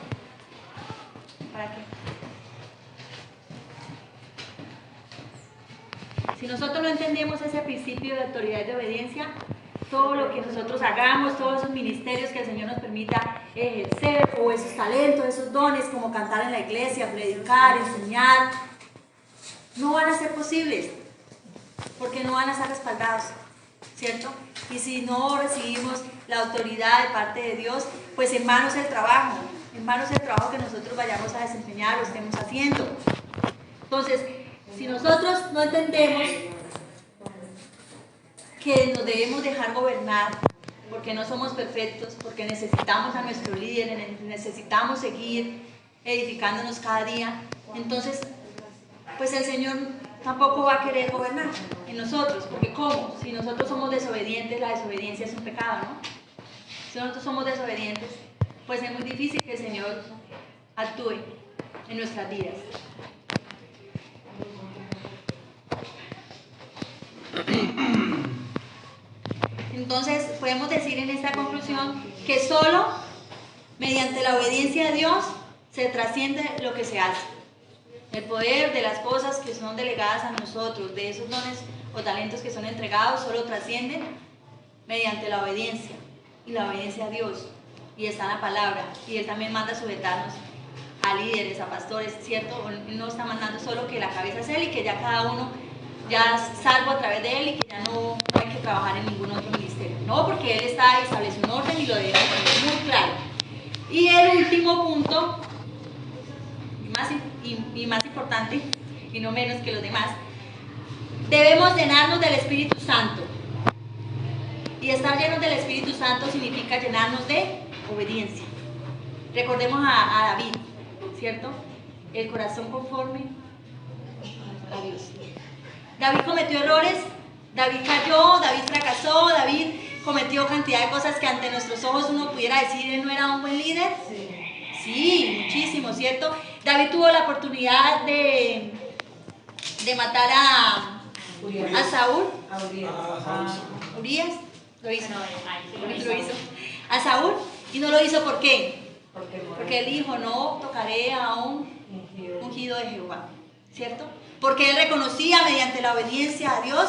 ¿Para qué? Si nosotros no entendemos ese principio de autoridad y de obediencia, todo lo que nosotros hagamos, todos esos ministerios que el Señor nos permita ejercer, o esos talentos, esos dones, como cantar en la iglesia, predicar, enseñar, no van a ser posibles, porque no van a estar respaldados, ¿cierto? Y si no recibimos la autoridad de parte de Dios, pues en vano es el trabajo que nosotros vayamos a desempeñar o estemos haciendo. Entonces, si nosotros no entendemos que nos debemos dejar gobernar, porque no somos perfectos, porque necesitamos a nuestro líder, necesitamos seguir edificándonos cada día, entonces, pues el Señor tampoco va a querer gobernar en nosotros, porque ¿cómo? Si nosotros somos desobedientes, la desobediencia es un pecado, ¿no? Si nosotros somos desobedientes, pues es muy difícil que el Señor actúe en nuestras vidas. Entonces, podemos decir en esta conclusión que solo mediante la obediencia a Dios se trasciende lo que se hace. El poder de las cosas que son delegadas a nosotros, de esos dones o talentos que son entregados, solo trascienden mediante la obediencia, y la obediencia a Dios, y está en la palabra, y Él también manda sujetarnos a líderes, a pastores, ¿cierto? Él no está mandando solo que la cabeza es Él y que ya cada uno ya salvo a través de Él y que ya no hay que trabajar en ningún otro ministerio. No, porque Él está establece un orden y lo debemos tener muy claro. Y el último punto, más importante, y no menos que los demás, debemos llenarnos del Espíritu Santo. Y estar llenos del Espíritu Santo significa llenarnos de obediencia. Recordemos a David, ¿cierto? El corazón conforme a Dios. David cometió errores, David cayó, David fracasó, David cometió cantidad de cosas que ante nuestros ojos uno pudiera decir, él no era un buen líder. Sí, muchísimo, ¿cierto? David tuvo la oportunidad de matar a Saúl, a Urias, lo hizo, a Saúl, y no lo hizo ¿por qué? Porque él dijo, no tocaré a un ungido de Jehová, ¿cierto? Porque él reconocía mediante la obediencia a Dios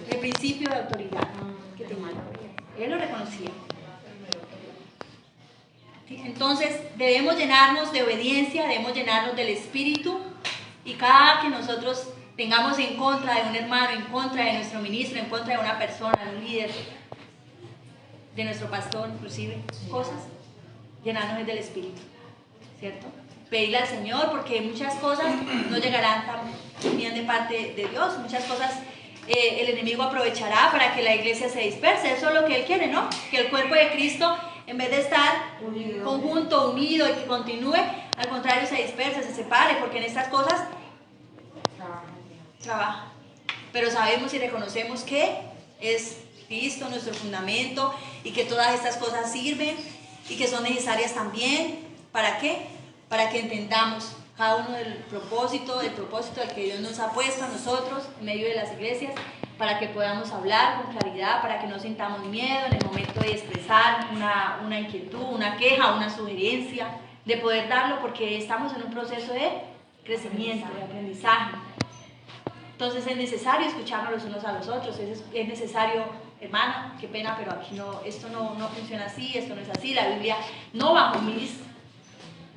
el principio de autoridad que tenía. Él lo reconocía. Entonces debemos llenarnos de obediencia, debemos llenarnos del Espíritu, y cada que nosotros tengamos en contra de un hermano, en contra de nuestro ministro, en contra de una persona, de un líder, de nuestro pastor, inclusive, cosas, llenarnos del Espíritu, ¿cierto? Pedirle al Señor, porque muchas cosas no llegarán también de parte de Dios, muchas cosas el enemigo aprovechará para que la iglesia se disperse. Eso es lo que él quiere, ¿no? Que el cuerpo de Cristo, en vez de estar conjunto, unido y que continúe, al contrario se disperse, se separe, porque en estas cosas trabaja. Pero sabemos y reconocemos que es Cristo nuestro fundamento, y que todas estas cosas sirven y que son necesarias también. ¿Para qué? Para que entendamos cada uno del propósito al que Dios nos ha puesto a nosotros en medio de las iglesias, para que podamos hablar con claridad, para que no sintamos miedo en el momento de expresar una inquietud, una queja, una sugerencia, de poder darlo, porque estamos en un proceso de crecimiento, de aprendizaje. Entonces es necesario escucharnos los unos a los otros, es necesario, hermana, qué pena, pero aquí no, esto no funciona así, esto no es así, la Biblia no bajo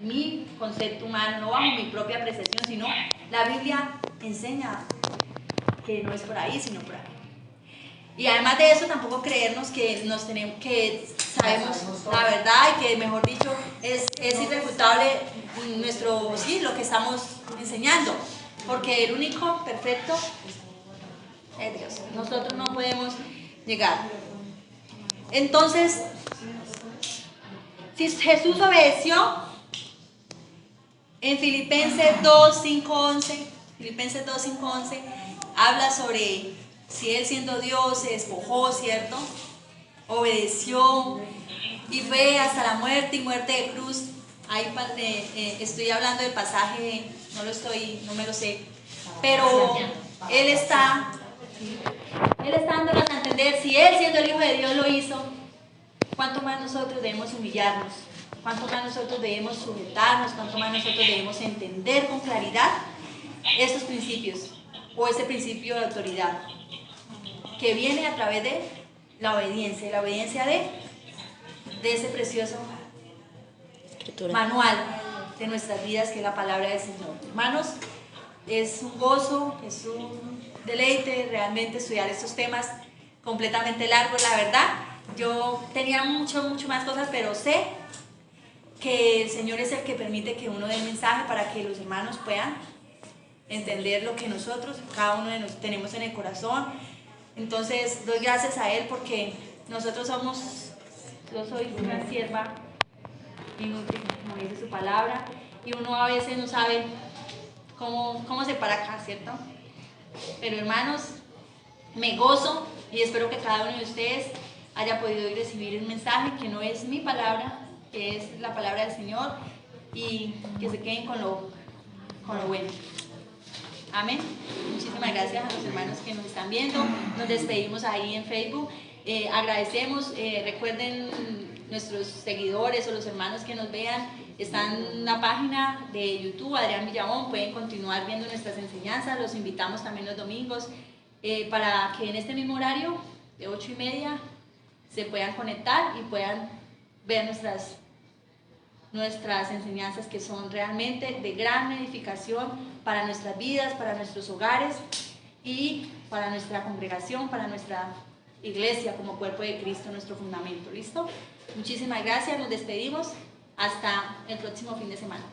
mi concepto humano, no bajo mi propia apreciación, sino la Biblia enseña que no es por ahí, sino por aquí. Y además de eso, tampoco creernos que sabemos la verdad, y que, mejor dicho, es irrefutable lo que estamos enseñando, porque el único perfecto es Dios. Nosotros no podemos llegar. Entonces, si Jesús obedeció, en Filipenses 2:5-11, habla sobre si él, siendo Dios, se despojó, ¿cierto? Obedeció y fue hasta la muerte, y muerte de cruz. Ahí estoy hablando del pasaje, no me lo sé, pero él está dándonos a entender, si él, siendo el Hijo de Dios, lo hizo, ¿cuánto más nosotros debemos humillarnos? ¿Cuánto más nosotros debemos sujetarnos? ¿Cuánto más nosotros debemos entender con claridad estos principios o ese principio de autoridad que viene a través de la obediencia de ese precioso manual de nuestras vidas que es la palabra del Señor. Hermanos, es un gozo, es un deleite realmente estudiar estos temas completamente largos, la verdad. Yo tenía mucho más cosas, pero sé que el Señor es el que permite que uno dé el mensaje para que los hermanos puedan entender lo que nosotros, cada uno de nosotros tenemos en el corazón. Entonces doy gracias a Él porque nosotros yo soy una sierva inútil, como dice su palabra, y uno a veces no sabe cómo se para acá, ¿cierto? Pero hermanos, me gozo y espero que cada uno de ustedes haya podido hoy recibir un mensaje que no es mi palabra, que es la palabra del Señor, y que se queden con lo bueno. Amén. Muchísimas gracias a los hermanos que nos están viendo. Nos despedimos ahí en Facebook. Agradecemos, recuerden nuestros seguidores o los hermanos que nos vean, están en la página de YouTube, Adrián Villamón, pueden continuar viendo nuestras enseñanzas. Los invitamos también los domingos para que en este mismo horario de 8:30 se puedan conectar y puedan ver nuestras enseñanzas, que son realmente de gran edificación para nuestras vidas, para nuestros hogares y para nuestra congregación, para nuestra iglesia como cuerpo de Cristo, nuestro fundamento. ¿Listo? Muchísimas gracias, nos despedimos hasta el próximo fin de semana.